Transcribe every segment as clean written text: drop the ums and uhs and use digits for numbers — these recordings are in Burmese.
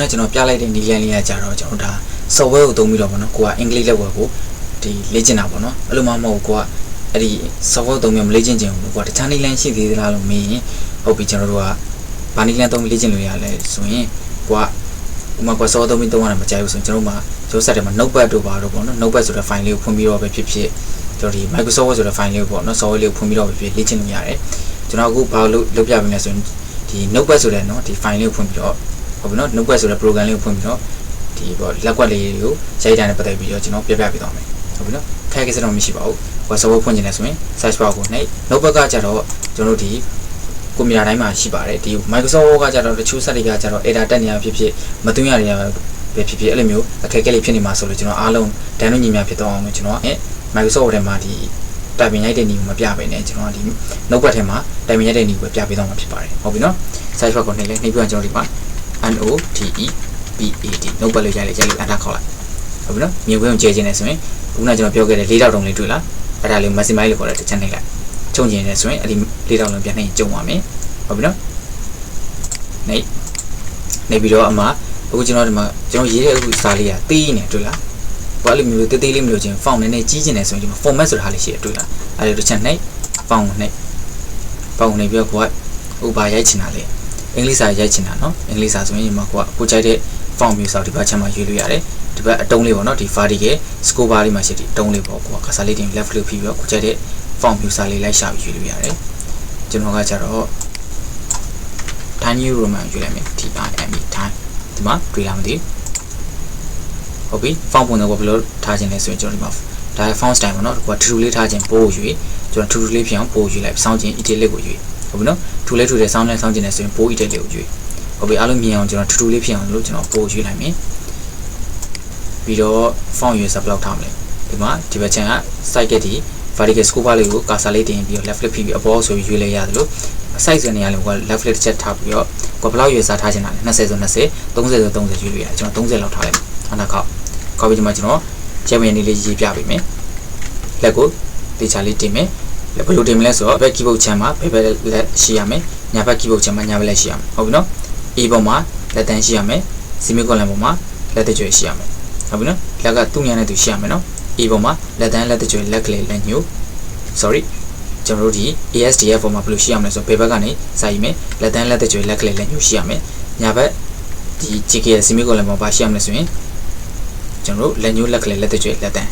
ကျွန်တော်ပြလိုက်တဲ့နီလန်လေးကကြတော့ကျွန်တော်ဒါ software ကိုသုံးပြီးတော့ပေါ့နော်ကိုကအင်္ဂလိပ်လက်ဝယ်ကိုဒီလေ့ကျင့်တာပေါ့နော်အဲ့လိုမှမဟုတ်ကိုကအဲ့ဒီ software သုံးပြီးမလေ့ကျင့်ခြင်းဘူးကိုကတခြားနီလန်ရှိသေးသလားလို့မေးရင်ဟုတ်ပြီကျွန်တော်တို့ကဘာနီလန်သုံးပြီးလေ့ကျင့်လို့ရလဲဆိုရင်ကိုကဥမာက software သုံးပြီးသုံးရတာမကြိုက်ဘူးဆိုရင်ကျွန်တော်တို့မှာကျောဆက်တယ်မှာ notepad တို့ပါတော့ပေါ့နော် notepad ဆိုတဲ့ file လေးကိုဖွင့်ပြီးတော့ပဲဖြစ်ဖြစ်ကျွန်တော်ဒီ Microsoft Word ဆိုတဲ့ file လေးကိုပေါ့နော် software လေးကိုဖွင့်ပြီးတော့ပဲဖြစ်လေ့ကျင့်လို့ရတယ်ကျွန်တော်အခုဘာလို့လုပ်ပြပေးမလဲဆိုရင်ဒီ notepad ဆိုတဲ့နော်ဒီ file လေးကိုဖွင့်ပြီးတော့ဟုတ်ပြီနော် notepad ဆိုတဲ့ program လေးကိုဖွင့်ပြီးတော့ဒီပေါ့လက်ကွက်လေးတွေကိုရိုက်တာနဲ့ပတ်သက်ပြီးတော့ကျွန်တော်ပြပြပေးသွားမယ်ဟုတ်ပြီနော်ခဲကိစ္စတော့မရှိပါဘူးဟို software ဖွင့်ချင်တယ်ဆိုရင် search bar ကိုနှိပ် notepad ကကြတော့ကျွန်တော်တို့ဒီကွန်ပျူတာတိုင်းမှာရှိပါတယ်ဒီ Microsoft Word ကကြတော့တချို့ set တွေကကြတော့ error တက်နေရဖြစ်ဖြစ်မသွင်းရရပဲဖြစ်ဖြစ်အဲ့လိုမျိုးအခက်အခဲလေးဖြစ်နေမှာဆိုလို့ကျွန်တော်အားလုံးဒန်တို့ညီများဖြစ်တော့အောင်လို့ကျွန်တော်Microsoft Word ထဲမှာဒီတိုင်ပင်ရိုက်တဲ့နည်းကိုမပြပေးနဲ့ကျွန်တော်ဒီ notepad ထဲမှာတိုင်ပင်ရိုက်တဲ့နည်းကိုပြပေးတော့မှာဖြစ်ပါတယ်ဟုတ်ပြီနော် search bar ကိုနှိပ်လိုက်နှိပ်ပြီးတော့ကျွန်တော်ဒီမှာ NOTEPAD notepad လေးရိုက်လိုက်အန်တာခေါက်လိုက်ဟုတ်ပြီနော်မြေခွဲကိုကျဲခြင်းနေဆိုရင်ခုနကကျွန်တော်ပြောခဲ့တဲ့၄တောင်တုံးလေးတွေ့လားအဲ့ဒါလေး maximize လို့ခေါ်တဲ့တစ်ချက်နှိပ်လိုက်ချုံကျင်နေဆိုရင်အဲ့ဒီ၄တောင်လုံးပြန်နှိပ်ကျုံပါမယ်ဟုတ်ပြီနော်နှိပ်ပြီးတော့အမှအခုကျွန်တော်ဒီမှာကျွန်တော်ရေးတဲ့အခုစာလေးကသေးနေတွေ့လားဘာလို့မျိုးသေးသေးလေးမလို့ချင်း font နည်းနည်းကြီးကျင်နေဆိုရင်ဒီမှာ format ဆိုတာဟာလေးရှိရတွေ့လားအဲ့ဒါတစ်ချက်နှိပ် font ကိုနှိပ်ပြီးတော့ကိုကဥပါရိုက်ချင်တာလေအင်္ဂလိပ်စာရိုက်ချင်တာနော်အင်္ဂလိပ်စာဆိုရင်ဒီမှာကိုကြိုက်တဲ့ font မျိုးစာဒီဘက်ချက်မှာရွေးလို့ရတယ်ဒီဘက်အတုံးလေးပေါ့နော်ဒီ vertical scope bar လေးမှာရှိတယ်အတုံးလေးပေါ့ကိုကစာလေးတင် left click ပြီးတော့ကိုကြိုက်တဲ့ font မျိုးစာလေးလိုက်ရှာပြီးရွေးလို့ရတယ်ကျွန်တော်ကကြတော့ Tiny Roman ရွေးလိုက်မယ် TIME time ဒီမှာတွေ့လာမသိဟုတ်ပြီ font ပုံတော့ဘယ်လိုထားခြင်းလဲဆိုရင်ကျွန်တော်ဒီမှာဒါ font style ပေါ့နော်ကိုကထူထူလေးထားခြင်းပို့ရွေးကျွန်တော်ထူထူလေးဖြစ်အောင်ပို့ရွေးလိုက်စောင်းခြင်း italic ကိုရွေးဟုတ်ပြီနော်ထူတဲ့စောင်းခြင်းနဲ့ဆိုရင်ပို့ italic ကိုရွေးဟုတ်ပြီအားလုံးမြင်အောင်ကျွန်တော်ထူထူလေးဖြစ်အောင်လို့ကျွန်တော်ပို့ရွေးလိုက်မယ်ပြီးတော့ font ရွေး sub လောက်ထားမယ်ဒီမှာဒီဘက်ချန်က site ကဒီ vertical scope bar လေးကို cursor လေးတင်ပြီးတော့ left click ပြီးအပေါ်ဆိုပြီးရွေးလိုက်ရတယ်လို့ size နေရာလေးကို left click တစ်ချက်ထားပြီးတော့ကိုဘယ်လောက်ရွေးစားထားချင်တာလဲ20ဆို20 30ဆို30ရွေးလို့ရတယ်ကျွန်တော်30လောက်ထားလိုက်မယ်နောက်ခေါက်ပြီးဒီမှာကျွန်တော်ကျဲဝင်နေလေးရေးပြပေးမယ်လက်ကိုတေချာလေးတင်မယ်ဘယ်လိုတင်မလဲဆိုတော့ဘက် keyboard ချမ်းမှာဘယ်လက်ရှိရမယ်ညာဘက် keyboard ချမ်းမှာညာဘက်လက်ရှိရမယ်ဟုတ်ပြီနော် A ပေါ်မှာလက်တန်းရှိရမယ် semicolon ပေါ်မှာလက်တကြွယ်ရှိရမယ်ဟုတ်ပြီနော်လက်ကသူ့ညာနဲ့သူရှိရမယ်နော် A ပေါ်မှာလက်တန်းလက်တကြွယ်လက်ကလေးလက်ညှို့ sorry ကျွန်တော်တို့ဒီ ASDF ပေါ်မှာဘယ်လိုရှိရမလဲဆိုတော့ဘယ်ဘက်ကနေစာရေးမယ်လက်တန်းလက်တကြွယ်လက်ကလေးလက်ညှို့ရှိရမယ်ညာဘက်ဒီ GKL semicolon ပေါ်မှာရှိရမလဲဆိုရင်ကျွန်တော်တို့လက်ညှို့လက်ကလေးလက်တကြွယ်လက်တန်း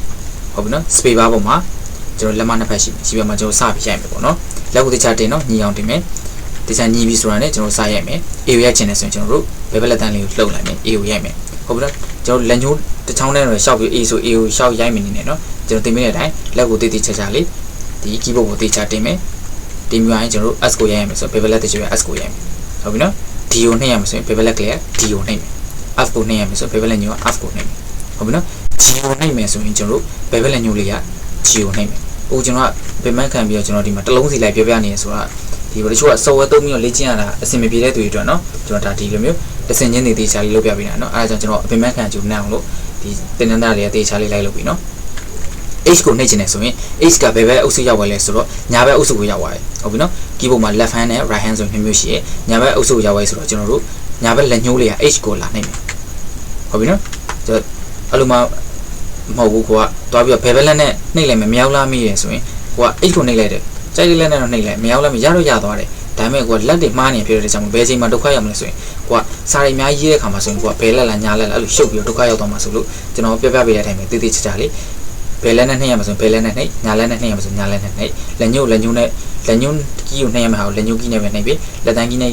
ဟုတ်ပြီနော် space bar ပေါ်မှာကျွန်တော်လက်မနှစ်ဖက်ရှိမယ်ရှိပြမှာကျွန်တော်စပြီးရိုက်မယ်ပေါ့နော်လက်ကိုတခြားတင်တော့ညီအောင်တင်မယ်တခြားညီပြီးဆိုတာနဲ့ကျွန်တော်စရိုက်မယ် A ကိုရိုက်ချင်တယ်ဆိုရင်ကျွန်တော်တို့ဘယ်ဘက်လက်တန်းလေးကိုလှုပ်လိုက်မယ် A ကိုရိုက်မယ်ဟုတ်ပြီနော်ကျွန်တော်လက်ညှို့တစ်ချောင်းနဲ့တော့ရှောက်ပြီး A ဆို A ကိုရှောက်ရိုက်မယ်နေနဲ့နော်ကျွန်တော်တင်မိတဲ့အတိုင်းလက်ကိုတိတိကျကျလေးဒီ keyboard ကိုတိကျတင်မယ်တင်ပြီးရင်ကျွန်တော်တို့ S ကိုရိုက်ရမယ်ဆိုတော့ဘယ်ဘက်လက်တကြွယ် S ကိုရိုက်မယ်ဟုတ်ပြီနော် D ကိုနှိပ်ရမယ်ဆိုရင်ဘယ်ဘက်လက်ကလေး D ကိုနှိပ်မယ် F ကိုနှိပ်ရမယ်ဆိုတော့ဘယ်ဘက်လက်ညှို့ F ကိုနှိပ်မယ်ဟုတ်ပြီနော် G ကိုနှိပ်မယ်ဆိုရင်ကျွန်တော်တို့ဘယ်ဘက်လက်ညှို့လေးက G ကိုနှိပ်မယ်ဟိုကျွန်တော်ကဗင်မန်းခံပြီးတော့ကျွန်တော်ဒီမှာတစ်လုံးစီလိုက်ပြောပြနေရဆိုတာဒီဘယ်လိုချို့က software သုံးပြီးတော့လေ့ကျင့်ရတာအဆင်မပြေတဲ့သူတွေအတွက်နော်ကျွန်တော်ဒါဒီလိုမျိုးတစ်စင်ချင်းတွေတေချာလေးလုပ်ပြပေးတာနော်အဲဒါကြောင့်ကျွန်တော်ဗင်မန်းခံကြုံနေအောင်လို့ဒီတင်နန်းသားတွေကတေချာလေးလိုက်လုပ်ပြီးနော် H ကိုနှိပ်ချင်တယ်ဆိုရင် H ကဘယ်ဘက်အုပ်စုရောက်သွားလဲဆိုတော့ညာဘက်အုပ်စုကိုရောက်သွားတယ်ဟုတ်ပြီနော် keyboard မှာ left hand နဲ့ right hand ဆိုမျိုးရှိရညာဘက်အုပ်စုကိုရောက်သွားဆိုတော့ကျွန်တော်တို့ညာဘက်လက်ညှိုးလေးက H ကိုလာနှိပ်မယ်ဟုတ်ပြီနော်ကျွန်တော်အဲ့လိုမှမဟုတ်ဘူးကွာတွားပြီးတော့ဘယ်ဘက်လက်နဲ့နှိပ်လိုက်မယ်မရောက်လာမိရဆိုရင်ကိုက H ကိုနှိပ်လိုက်တယ်ကြိုက်လေးလက်နဲ့တော့နှိပ်လိုက်မရောက်လာမိရတော့ရသွားတယ်ဒါပေမဲ့ကိုကလက်တွေမှားနေဖြစ်တဲ့ကြောင့်ဘယ်ချိန်မှာဒုက္ခရောက်မလဲဆိုရင်ကိုကစာရီအများကြီးရေးတဲ့ခါမှာဆိုရင်ကိုကဘယ်လက်လားညာလက်လားအဲ့လိုရှုပ်ပြီးတော့ဒုက္ခရောက်သွားမှာဆိုလို့ကျွန်တော်ပြပြပေးတဲ့အတိုင်းပဲတိတိကျကျလေးဘယ်လက်နဲ့နှိပ်ရမှာဆိုရင်ဘယ်လက်နဲ့နှိပ်ညာလက်နဲ့နှိပ်ရမှာဆိုညာလက်နဲ့နှိပ်လက်ညှို့နဲ့လက်ညှို့ကီးကိုနှိပ်ရမှာဟာလက်ညှို့ကီးနဲ့ပဲနှိပ်ပြီးလက်တန်းကီးနှိပ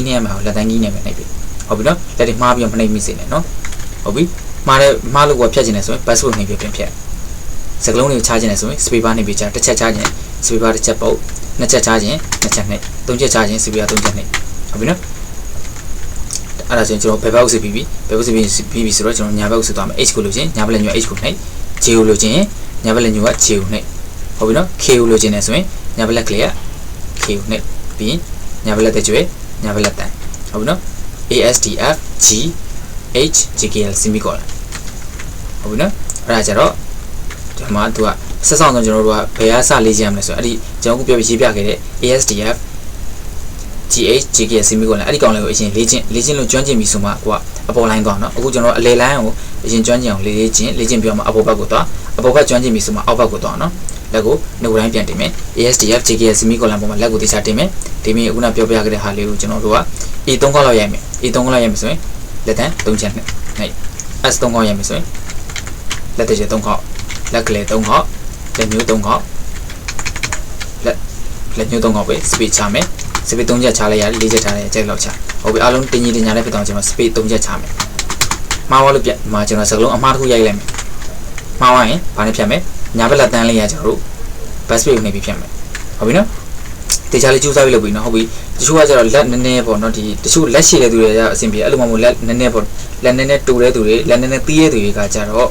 ်ရမှာဟာလက်တန်းကီးနဲ့ပဲနှိပ်ပြီးဟုတ်ပြီနော်လက်တွေမှားပြီးတော့မနှိပ်မိစေနဲ့နော်ဟုတ်ပြီမှားလို့ကိုဖြတ်ချင်တယ်ဆိုရင် password နှိပ်ပြီးပြင်ဖြတ်စကလုံးတွေကိုချားချင်တယ်ဆိုရင် space bar နှိပ်ပြီးချားတစ်ချက်ချားချင် space bar တစ်ချက်ပုတ်နှစ်ချက်ချားချင်နှစ်ချက်နှိပ်သုံးချက်ချားချင် space bar သုံးချက်နှိပ်ဟုတ်ပြီနော်အဲ့ဒါဆိုရင်ကျွန်တော်ဘယ်ဘက်အုပ်စုပြီးပြီဆိုတော့ကျွန်တော်ညာဘက်အုပ်စုသွားမယ် H ကိုလို့ချင်းညာဘက်လက်ညှို့ H ကိုနှိပ် J ကိုလို့ချင်းညာဘက်လက်ညှို့က J ကိုနှိပ်ဟုတ်ပြီနော် K ကိုလို့ချင်းတယ်ဆိုရင်ညာဘက်လက်ကလေးက K ကိုနှိပ်ပြီးရင်ညာဘက်လက်တကြွယ်ညာဘက်လက်တန်ဟုတ်ပြီနော် ASDF G H GKL semicolon ဟုတ်ပြီနော်အဲ့ဒါကြတော့ဒီမှာသူကဆက်ဆောင်တော့ကျွန်တော်တို့ကဘယ်အစလေးကျရမလဲဆိုတော့အဲ့ဒီကျွန်တော်ခုပြောပြရေးပြခဲ့တဲ့ ASDF GH GKL semicolon အဲ့ဒီကောင်လေးကိုအရင်လေ့ကျင့်လို့ကျွမ်းကျင်ပြီဆိုမှကိုက အပေါ်လိုင်းသွားနော်အခုကျွန်တော်အလေလိုင်းကိုအရင်ကျွမ်းကျင်အောင်လေ့ကျင့်ပြီးတော့မှအပေါ်ဘက်ကိုသွားအပေါ်ဘက်ကျွမ်းကျင်ပြီဆိုမှအောက်ဘက်ကိုသွားနော်လက်ကိုနှုတ်တိုင်းပြန်တင်မယ် ASDF JKS semicolon ပေါ်မှာလက်ကိုတေချာတင်မယ်ဒီမိအခုနပြောပြခဲ့တဲ့ဟာလေးကိုကျွန်တော်တို့က A3 ခေါက်လောက်ရိုက်မယ် A3 ခေါက်လောက်ရိုက်မယ်ဆိုရင်လက်တန်း3ချက်နဲ့နိုင် S3 ခေါက်ရိုက်မယ်ဆိုရင်လက်တစ်ချက်3ခေါက်လက်ကလေး3ခေါက်လက်ညှိုး3ခေါက်လက်ညှိုး3ခေါက်ပဲ speed ချမယ် speed 3ချက်ချလိုက်ရတယ်4ချက်ချလိုက်ရကြိုက်လောက်ချဟုတ်ပြီအားလုံးတင်ကြီးတင်ညာလေးဖြစ်တော့ကျွန်တော် speed 3ချက်ချမယ်မှားသွားလို့ပြမှာကျွန်တော်စကလုံးအမှားတစ်ခုရိုက်လိုက်မယ်မှားသွားရင်ဘာနဲ့ဖြတ်မယ်ညာဘက်လက်တန်းလေးရကျွန်တော်တို့ bus speed ကိုနှိပ်ပြီးဖြတ်မယ်ဟုတ်ပြီနော်တေချာလေးကျူးစားပြီးလုပ်ပြီးနော်ဟုတ်ပြီတချို့ကကျတော့လက်နည်းနည်းပေါ့နော်ဒီတချို့လက်ရှိတဲ့သူတွေကအဆင်ပြေအဲ့လိုမှမဟုတ်လက်နည်းနည်းပေါ့လက်နည်းနည်းတူတဲ့သူတွေလက်နည်းနည်းတီးတဲ့သူတွေကကျတော့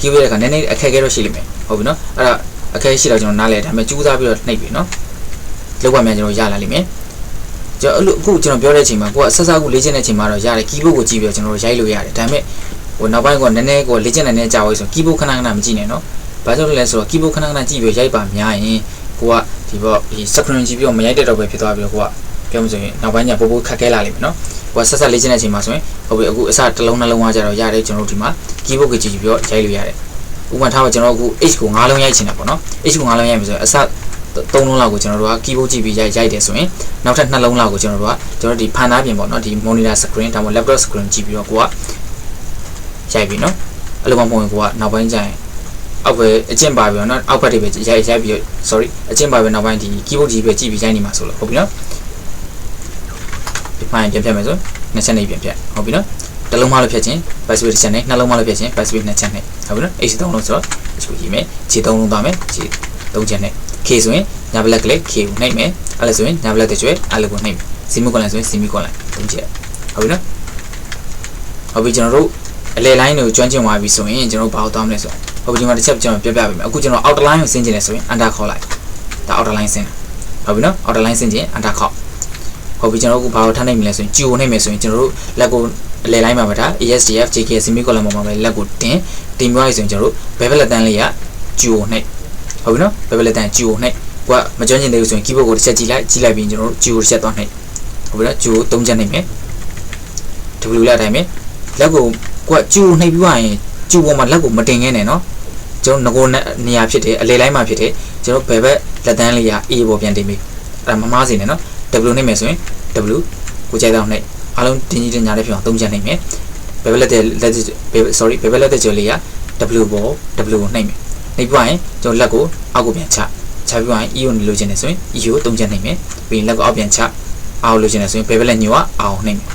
ကြီးဝဲတဲ့ခါနည်းနည်းအခက်အခဲတော့ရှိလိမ့်မယ်ဟုတ်ပြီနော်အဲ့ဒါအခက်အခဲရှိတော့ကျွန်တော်နားလဲဒါပေမဲ့ကျူးစားပြီးတော့နှိပ်ပြီနော်လောက်ပါမြန်ကျွန်တော်ရလာလိမ့်မယ်ကျွန်တော်အခုကျွန်တော်ပြောတဲ့အချိန်မှာကိုကဆက်စားခုလေ့ကျင့်တဲ့အချိန်မှာတော့ရတယ် keyboard ကိုကြည့်ပြီးတော့ကျွန်တော်ရိုက်လို့ရတယ်ဒါပေမဲ့ဟိုနောက်ပိုင်းကနည်းနည်းကိုလေ့ကျင့်နေတဲ့ကြာဝဲဆို keyboard ခဏခဏမကြည့်နဲ့နော်ဘာကြောင့်လဲဆိုတော့ keyboard ခဏခဏကြည့်ပြီးရိုက်ပါများရင်ကိုကဒီပေါ့ဒီ screen ကြည့်ပြီးတော့မရိုက်တဲ့တော့ပဲဖြစ်သွားပြီးတော့ကိုကပြောမှဆိုရင်နောက်ပိုင်းကျပို့ခက်ခဲလာလိမ့်မယ်နော်ကိုကဆက်ဆက်လေ့ကျင့်တဲ့အချိန်မှာဆိုရင်ဟုတ်ပြီအခုအစတစ်လုံးနှလုံးဝကြတော့ရတယ်ကျွန်တော်တို့ဒီမှာ keyboard ကိုကြည့်ပြီးတော့ရိုက်လို့ရတယ်ဥပမာထားပါကျွန်တော်အခု H ကို9လုံးရိုက်ချင်တယ်ပေါ့နော် H ကို9လုံးရိုက်ပြီဆိုရင်အစ3လုံးလောက်ကိုကျွန်တော်တို့က keyboard ကြည့်ပြီးရိုက်တယ်ဆိုရင်နောက်ထပ်2လုံးလောက်ကိုကျွန်တော်တို့ဒီဖန်သားပြင်ပေါ့နော်ဒီ monitor screen ဒါမှမဟုတ် laptop screen ကြည့်ပြီးတော့ကိုကရိုက်ပြီနော်အဲ့လိုမှမဟုတ်ရင်ကိုကနောက်ပိုင်းကျရင်အောက်ပဲအကျင့်ပါပြီနော်အောက်ဘက်တွေပဲရိုက်ပြီး sorry အကျင့်ပါပဲနောက်ပိုင်းဒီ keyboard ကြီးပဲကြည့်ပြီးရိုက်နေမှာဆိုလို့ဟုတ်ပြီနော်ဒီဖိုင်ပြန်ဖြတ်မယ်ဆိုနှစ်ချက်နေပြန်ဖြတ်ဟုတ်ပြီနော်တစ်လုံးမှလည်းဖြတ်ခြင်း password တစ်ချက်နဲ့နှစ်လုံးမှလည်းဖြတ်ခြင်း password နှစ်ချက်နဲ့ဟုတ်ပြီနော် H 3လုံးဆိုတော့ H ကိုရေးမယ် G 3လုံးသွားမယ် G 3ချက်နဲ့ K ဆိုရင်ညာဘလက်ကလေး K ကိုနှိပ်မယ်အဲ့လိုဆိုရင်ညာဘလက်တစ်ကျွဲအဲ့လိုကိုနှိပ်မယ် semicolon ဆိုရင် semicolon 3ချက်ဟုတ်ပြီနော်ဟုတ်ပြီကျွန်တော်တို့အလဲ line ကိုကျွမ်းကျင်သွားပြီဆိုရင်ကျွန်တော်တို့ဘာလို့သွားမလဲဆိုတော့ဟုတ်ပြီဒီမှာတစ်ချက်ကျွန်တော်ပြပြပေးမယ်အခုကျွန်တော် outer line ကိုဆင်းကျင်နေဆိုရင် enter ခေါ်လိုက်ဒါ outer line ဆင်းတာဟုတ်ပြီနော် outer line ဆင်းကျင် enter ခေါ်ဟုတ်ပြီကျွန်တော်တို့ဘာလို့ထားနိုင်မလဲဆိုရင် G ကိုနှိပ်မယ်ဆိုရင်ကျွန်တော်တို့လက်ကိုအလဲ line မှာပါထား ASDF JK semicolon ပေါ်မှာပဲလက်ကိုတင်ပြီးသွားပြီဆိုရင်ကျွန်တော်တို့ဘယ်ဘက်လက်တန်းလေးက G ကိုနှိပ်ဟုတ်ပြီနော်ဘယ်ဘက်လက်တန်း G ကိုနှိပ်ကိုကမကျွမ်းကျင်သေးဘူးဆိုရင် keyboard ကိုတစ်ချက်ကြည့်လိုက်ပြီးကျွန်တော်တို့ G ကိုတစ်ချက်သွားနှိပ်ဟုတ်ပြီနော် G ကို3ချက်နှိပ်မယ် W လက်တိုင်းမယ်လက်ကိုကိုက G ကိုနှိပ်ပြီးသွားရင် G ပေါ်မှာလက်ကိုမတင်ခဲ့နဲ့နော်ကျွန်တော်ငကိုနေရာဖြစ်တယ်အလေလိုက်မှာဖြစ်တယ်ကျွန်တော်ဘယ်ဘက်လက်တန်းလေးက A ပေါ်ပြန်တင်ပြီအဲ့ဒါမမားစီနဲ့နော် W နှိပ်မယ်ဆိုရင် W ကိုကြိုက်တော့နှိပ်အားလုံးတင်းကြီးတင်းညာလေးဖြစ်အောင်3ချက်နှိပ်မယ်ဘယ်ဘက်လက်တဲ့sorry ဘယ်ဘက်လက်တဲ့ကျော်လေးက W ပေါ် W ကိုနှိပ်မယ်နှိပ်ပြီးရင်ကျွန်တော်လက်ကိုအောက်ကိုပြန်ချပြီးရင် E ကိုလိုချင်တယ်ဆိုရင် E ကို3ချက်နှိပ်မယ်ပြီးရင်လက်ကိုအောက်ပြန်ချအောက်လိုချင်တယ်ဆိုရင်ဘယ်ဘက်လက်ညိုကအောက်နှိပ်မယ်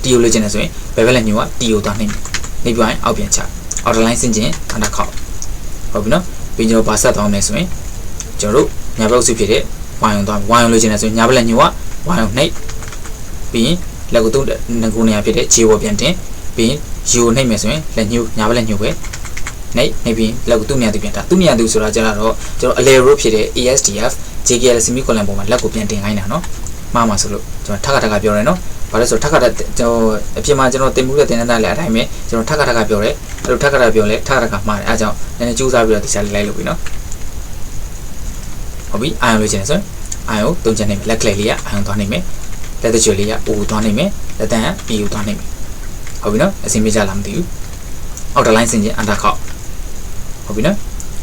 T ကိုလိုချင်တယ်ဆိုရင်ဘယ်ဘက်လက်ညိုက T ကိုသွားနှိပ်မယ်နှိပ်ပြီးရင်အောက်ပြန်ချouter line ဆင်းခြင်းအနာခေါက်ဟုတ်ပြီနော်ပြီးကျွန်တော်ဗာဆက်သွားမယ်ဆိုရင်ကျွန်တော်တို့ညာဘက်အစုဖြစ်တဲ့ Y ုံသွား Y ုံလိုချင်တယ်ဆိုရင်ညာဘက်လက်ညိုက Y ုံနှိပ်ပြီးရင်လက်ကိုသူ့ငကိုနေရာဖြစ်တဲ့ J ပေါ်ပြန်တင်ပြီးရင် U ကိုနှိပ်မယ်ဆိုရင်လက်ညိုညာဘက်လက်ညိုပဲနှိပ်ပြီးလက်ကိုသူ့နေရာသူပြန်တာသူ့နေရာသူဆိုတာကျတော့ကျွန်တော်အလေရိုးဖြစ်တဲ့ ASDF JKL semicolon ပေါ်မှာလက်ကိုပြန်တင်ခိုင်းတာနော်မှားမှာဆိုလို့ကျွန်တော်ထပ်ခါပြောရဲနော်ဘာလဲဆိုထပ်ခါကျွန်တော်အပြင်မှာကျွန်တော်တင်မှုတဲ့တင်တဲ့လည်းအတိုင်းပဲကျွန်တော်ထပ်ခါပြောရဲအဲ့လိုထပ်ခါပြောလဲထပ်ခါမှားတယ်အဲဒါကြောင့်နည်းနည်းကြိုးစားပြီးတော့တရားလေးလိုက်လို့ပြီနော်ဟုတ်ပြီအာယုံလိုချင်တယ်ဆိုရင်အာယုံ3ချက်နေမယ်လက်ကလေးလေးကအာယုံသွားနေမယ်လက်တစ်ချွေလေးက O သွားနေမယ်လက်တန်းက P ကိုသွားနေမယ်ဟုတ်ပြီနော်အဆင်ပြေကြလားမသိဘူးအောက်တလိုင်းဆင်ခြင်းအန်တာခောက်ဟုတ်ပြီနော်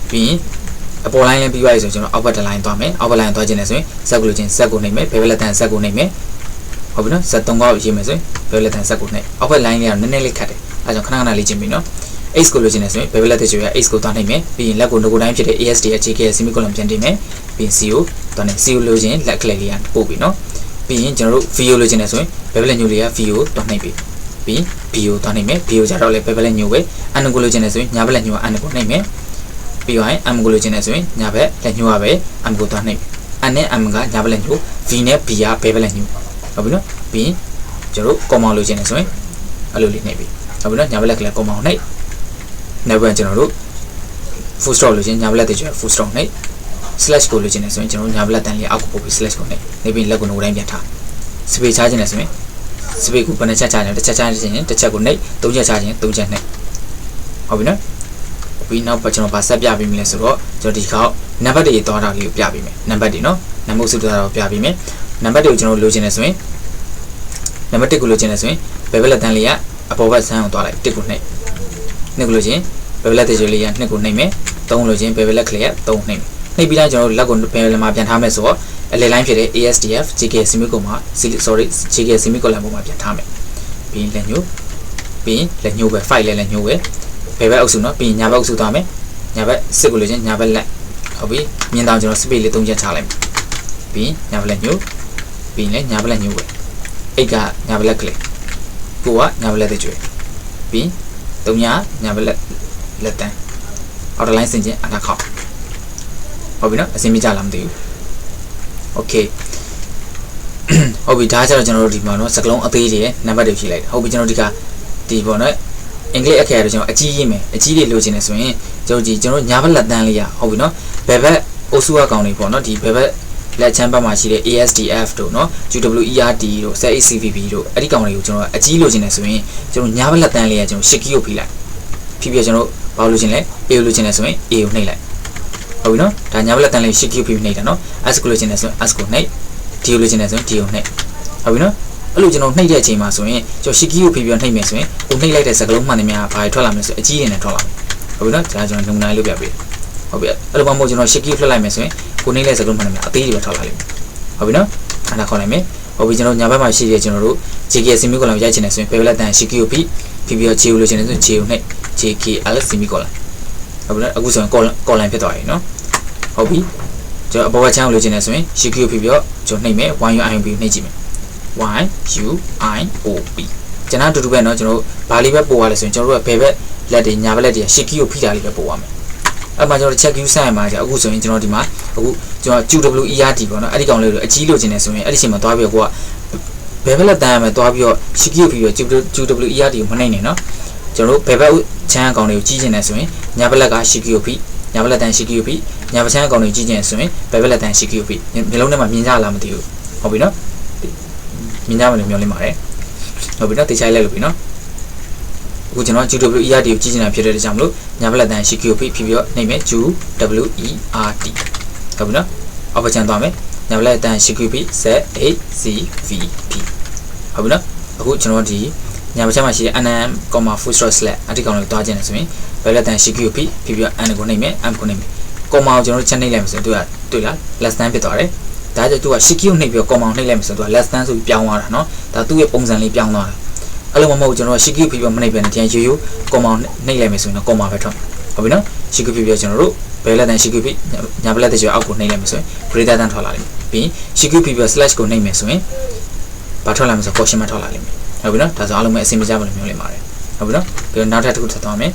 ပြီးရင်အပေါ်လိုင်းလည်းပြီးသွားပြီဆိုကျွန်တော်အောက်ဘက်တလိုင်းသွားမယ်အောက်ဘက်လိုင်းသွားခြင်းနဲ့ဆိုရင်ဇက်ကိုလိုချင်ဇက်ကိုနှိပ်မယ်ဘယ်ဘက်လက်တန်းဇက်ကိုနှိပ်မယ်ဟုတ်ပြီနော်ဇက်3ကောက်ရေးမယ်ဆိုရင်ဘယ်ဘက်လက်တန်းဇက်ကိုနှိပ်အောက်ဘက်လိုင်းလေးကနည်းနည်းလေးခတ်တယ်အဲကြောင့်ခဏခဏလေးချင်းပြီနော် X ကိုလိုချင်တယ်ဆိုရင်ဘယ်ဘက်လက်တစ်ချွေက X ကိုသွားနှိပ်မယ်ပြီးရင်လက်ကိုငကိုတိုင်းဖြစ်တဲ့ ASD JK semicolon ပြန်တင်မယ်ပြီးရင် C ကိုသွားနေ C ကိုလိုချင်လက်ကလေးလေးကပို့ပြီနော်ပြီးရင်ကျွန်တော်တို့ V ကိုလိုချင်တယ်ဆိုရင်ဘယ်ဘက်လက်ညိုလေးက V ကိုသွားနှိပ်ပြီပြီး B ကိုသွားနှိပ်မယ် B ကိုကြတော့လေဘယ်ဘက်လက်ညိုပဲ N ကိုလိုချင်တယ်ဆိုရင်ညာဘက်လက်ညိုက N ကိုနှိပ်မယ်ပြီးရင် M ကိုလိုချင်တယ်ဆိုရင်ညာဘက်လက်ညိုကပဲ M ကိုသွားနှိပ် N နဲ့ M ကညာဘက်လက်ညို V နဲ့ B ကဘယ်ဘက်လက်ညိုဟုတ်ပြီနော်ပြီးရင်ကျွန်တော်တို့ comma လိုချင်တယ်ဆိုရင်အဲ့လိုလေးနှိပ်ပြီဟုတ်ပြီနော်ညာဘက်လက်ကလေး comma ကိုနှိပ်နောက်ပြန်ကျွန်တော်တို့ full stop လိုချင်ညာဘက်လက်တည်းကျ full stop နှိပ် slash ကိုလိုချင်တယ်ဆိုရင်ကျွန်တော်ညာဘက်လက်တန်းလေးအောက်ကိုပို့ပြီး slash ကိုနှိပ်နေပြီးလက်ကိုနှုတ်တိုင်းပြန်ထား space ချခြင်းနဲ့ဆိုရင် space ကိုဘယ်နှချက်ချခြင်းတစ်ချက်ချခြင်းတစ်ချက်ကိုနှိပ်သုံးချက်ချခြင်းသုံးချက်နှိပ်ဟုတ်ပြီနော်ပြီးနောက်ကျွန်တော်ဗာဆက်ပြပေးမယ်ဆိုတော့ကျွန်တော်ဒီခေါက်နံပါတ်တွေသွားတာလေးကိုပြပေးမယ်နံပါတ်တွေနော်နံပါတ်စုသွားတာကိုပြပေးမယ်နံပါတ်တွေကိုကျွန်တော်လိုချင်တယ်ဆိုရင်နံပါတ်1ကိုလိုချင်တယ်ဆိုရင်ဘယ်ဘက်လက်တန်းလေးက အပေါ်ဘက်ဆန်းအောင်သွားလိုက်တစ်ကိုနှိပ်နှစ်ကိုလို့ချင်းဘယ်ဘက်လက်တကြွလေးရနှစ်ကိုနှိပ်မယ်3လို့ချင်းဘယ်ဘက်လက်ကလေးရ3နှိပ်နှိပ်ပြီးတော့ကျွန်တော်လက်ကိုဘယ်လက်မှာပြန်ထားမယ်ဆိုတော့အလဲလိုင်းဖြစ်တဲ့ ASDF JK semicolon မှာ JK semicolon ပုံမှာပြန်ထားမယ်ပြီးလက်ညှိုးပြီးလက်ညှိုးပဲ file လက်ညှိုးပဲဘယ်ဘက်အုပ်စုနော်ပြီးညာဘက်အုပ်စုသွားမယ်ညာဘက်စစ်ကိုလို့ချင်းညာဘက်လက်ဟုတ်ပြီမြင်တော့ကျွန်တော် space လေး3ချက်ချလိုက်ပြီးညာဘက်လက်ညှိုးပြီးလဲညာဘက်လက်ညှိုးပဲအိတ်ကညာဘက်လက်ကလေးကိုကညာဘက်လက်တကြွပြီး3ညာဘက်လက်တန်းအော်တလိုင်းစင်ချင်းအနာခောက်ဟုတ်ပြီနော်အစင်မကြလားမသိဘူးโอเคဟုတ်ပြီဒါကြတော့ကျွန်တော်တို့ဒီမှာနော်စကလုံးအသေးတွေနံပါတ်တွေဖြည့်လိုက်ဟုတ်ပြီကျွန်တော်ဒီကဒီပေါ့နော်အင်္ဂလိပ်အခရာတော့ကျွန်တော်အကြီးရေးမယ်အကြီးတွေလိုချင်နေဆိုရင်ကျွန်တော်ညာဘက်လက်တန်းလေးရဟုတ်ပြီနော်ဘယ်ဘက်အုပ်စုအကောင်တွေပေါ့နော်ဒီဘယ်ဘက်လက်ချမ်းဘက်မှာရှိတဲ့ ASDF တို့နော် UWERD တို့ ZACVB တို့အဲ့ဒီကောင်တွေကိုကျွန်တော်အကြီးလိုချင်နေဆိုရင်ကျွန်တော်ညာဘက်လက်တန်းလေးရကျွန်တော်10 GB ကိုဖိလိုက်ဖိပြီးကျွန်တော်ဘာလို့လိုချင်လဲ A ကိုလိုချင်နေဆိုရင် A ကိုနှိပ်လိုက်ဟုတ်ပြီနော်ဒါညာဘက်လက်တန်းလေး10 GB ဖိနှိပ်တာနော် S ကိုလိုချင်နေဆိုရင် S ကိုနှိပ် D ကိုလိုချင်နေဆိုရင် D ကိုနှိပ်ဟုတ်ပြီနော်အဲ့လိုကျွန်တော်နှိပ်တဲ့အချိန်မှာဆိုရင်ကျွန်တော်10 GB ကိုဖိပြီးနှိပ်မယ်ဆိုရင်ကိုနှိပ်လိုက်တဲ့စကလုံးမှန်တယ်များဘာတွေထွက်လာမလဲဆိုအကြီးတွေနဲ့ထွက်လာမယ်ဟုတ်ပြီနော်ဒါကျွန်တော်နမူနာလေးလုပ်ပြပေးဟုတ်ပြီအဲ့လိုမှမဟုတ်ကျွန်တော်10 GB လွှတ်လိုက်မယ်ဆိုရင်ကိုနှိပ်လိုက်စကလုံးမှန်တယ်များအသေးတွေပဲထွက်လာလိမ့်မယ်ဟုတ်ပြီနော်အဲ့ဒါခေါ်လိုက်မယ်ဟုတ်ပြီကျွန်တော်ညာဘက်မှာရှိတဲ့ကျွန်တော်တို့ JKL semicolon ရိုက်ချင်တယ်ဆိုရင်ဘယ်ဘက်လက်တန်း10 GB ကိုဖိပြီးတော့ J ကိုလိုချင်တယ်ဆိုရင် J ကိုနှိပ် JKL semicolon ဟုတ်ပြီနော်အခုဆိုရင် colon ဖြစ်သွားပြီနော်ဟုတ်ပြီကျွန်တော်အပေါ်ကချမ်းကိုလိုချင်တယ်ဆိုရင် 10 GB ကိုဖိပြီးတော့ကျွန်တော်နှိပ်မယ် YUIOB နှိပ်ကြည့်မယ် YUIOB ကျွန်တော်တူတူပဲเนาะကျွန်တော်ဘာလေးပဲပို့ရလဲဆိုရင်ကျွန်တော်တို့ကဘယ်ဘက်လက်တွေညာဘက်လက်တွေ10 GB ကိုဖိတာလေးပဲပို့ရမယ်အဲ့မှာကျွန်တော် check queue ဆိုင်မှာကြာအခုဆိုရင်ကျွန်တော်ဒီမှာအခုကျွန်တော် QWERD ပေါ့เนาะအဲ့ဒီကောင်လေးကိုအကြီးလိုချင်နေဆိုရင်အဲ့ဒီချိန်မှာသွားပြီးတော့ကိုကဘယ်ဘက်လက်တန်းရမယ်သွားပြီးတော့10 GB ကိုဖိပြီးတော့ QWERD ကိုမနှိမ့်နဲ့เนาะကျွန်တော်တို့ဘယ်ဘက်ချမ်းအကောင်လေးကိုကြီးချင်နေဆိုရင်ညာဘက်လက်က10 GB ကိုဖိညာဘက်လက်တန်း10 GB ကိုဖိညာဘက်ချမ်းအကောင်လေးကြီးချင်နေဆိုရင်ဘယ်ဘက်လက်တန်း10 GB ကိုဖိမျိုးလုံးထဲမှာမြင်ကြလားမသိဘူးဟုတ်ပြီเนาะမြင်ကြမလို့မျိုးလေးပါတယ်ဟုတ်ပြီเนาะတေချာလိုက်လို့ပြီเนาะအခုကျွန်တော် QWERD ကိုကြည့်ချင်တာဖြစ်တဲ့ကြောင့်မလို့ညာဘက်လက်တန်း 10 GB ကိုဖိပြီးတော့နှိပ်မယ် QWERD ဟုတ်ပြီနော်အောက်ဘက်ချမ်းသွားမယ်ညာဘက်လက်တန်း 10 GB ZACVP ဟုတ်ပြီနော်အခုကျွန်တော်ဒီညာဘက်ချမ်းမှာရှိတဲ့ NM, full stop slash အတိကောင်လေးသွားခြင်းလဲဆိုရင်ဘက်လက်တန်း 10 GB ကိုဖိပြီးတော့ N ကိုနှိပ်မယ် M ကိုနှိပ်မယ်comma ကိုကျွန်တော်ချက်နှိပ်လိုက်မယ်ဆိုရင်တွေ့လား less than ဖြစ်သွားတယ်ဒါကြောင့်သူက10 GB ကိုနှိပ်ပြီးတော့ comma ကိုနှိပ်လိုက်မယ်ဆိုတော့သူက less than ဆိုပြီးပြောင်းသွားတာနော်ဒါသူ့ရဲ့ပုံစံလေးပြောင်းသွားတာအဲ့လိုမဟုတ်ကျွန်တော်10 GB ဖိပြီးမနှိပ်ပြန်တယ်ရိုးရိုးကွန်မောင်နှိပ်လိုက်မယ်ဆိုရင်တော့ကွန်မာပဲထွက်ဟုတ်ပြီနော်10 GB ဖိပြီးကျွန်တော်တို့ဘယ်လက်တန်း10 GB ညာဘက်လက်တည်းအောက်ကိုနှိပ်လိုက်မယ်ဆိုရင် greater than ထွက်လာလိမ့်မယ်ပြီး10 GB ဖိပြီး slash ကိုနှိပ်မယ်ဆိုရင်ဘာထွက်လာမလဲဆို caution မထွက်လာလိမ့်မယ်ဟုတ်ပြီနော်ဒါဆိုအားလုံးပဲအဆင်ပြေကြပါလို့မျိုးလိမ့်ပါတယ်ဟုတ်ပြီနော်ပြီးတော့နောက်ထပ်တစ်ခုထပ်သွားမယ်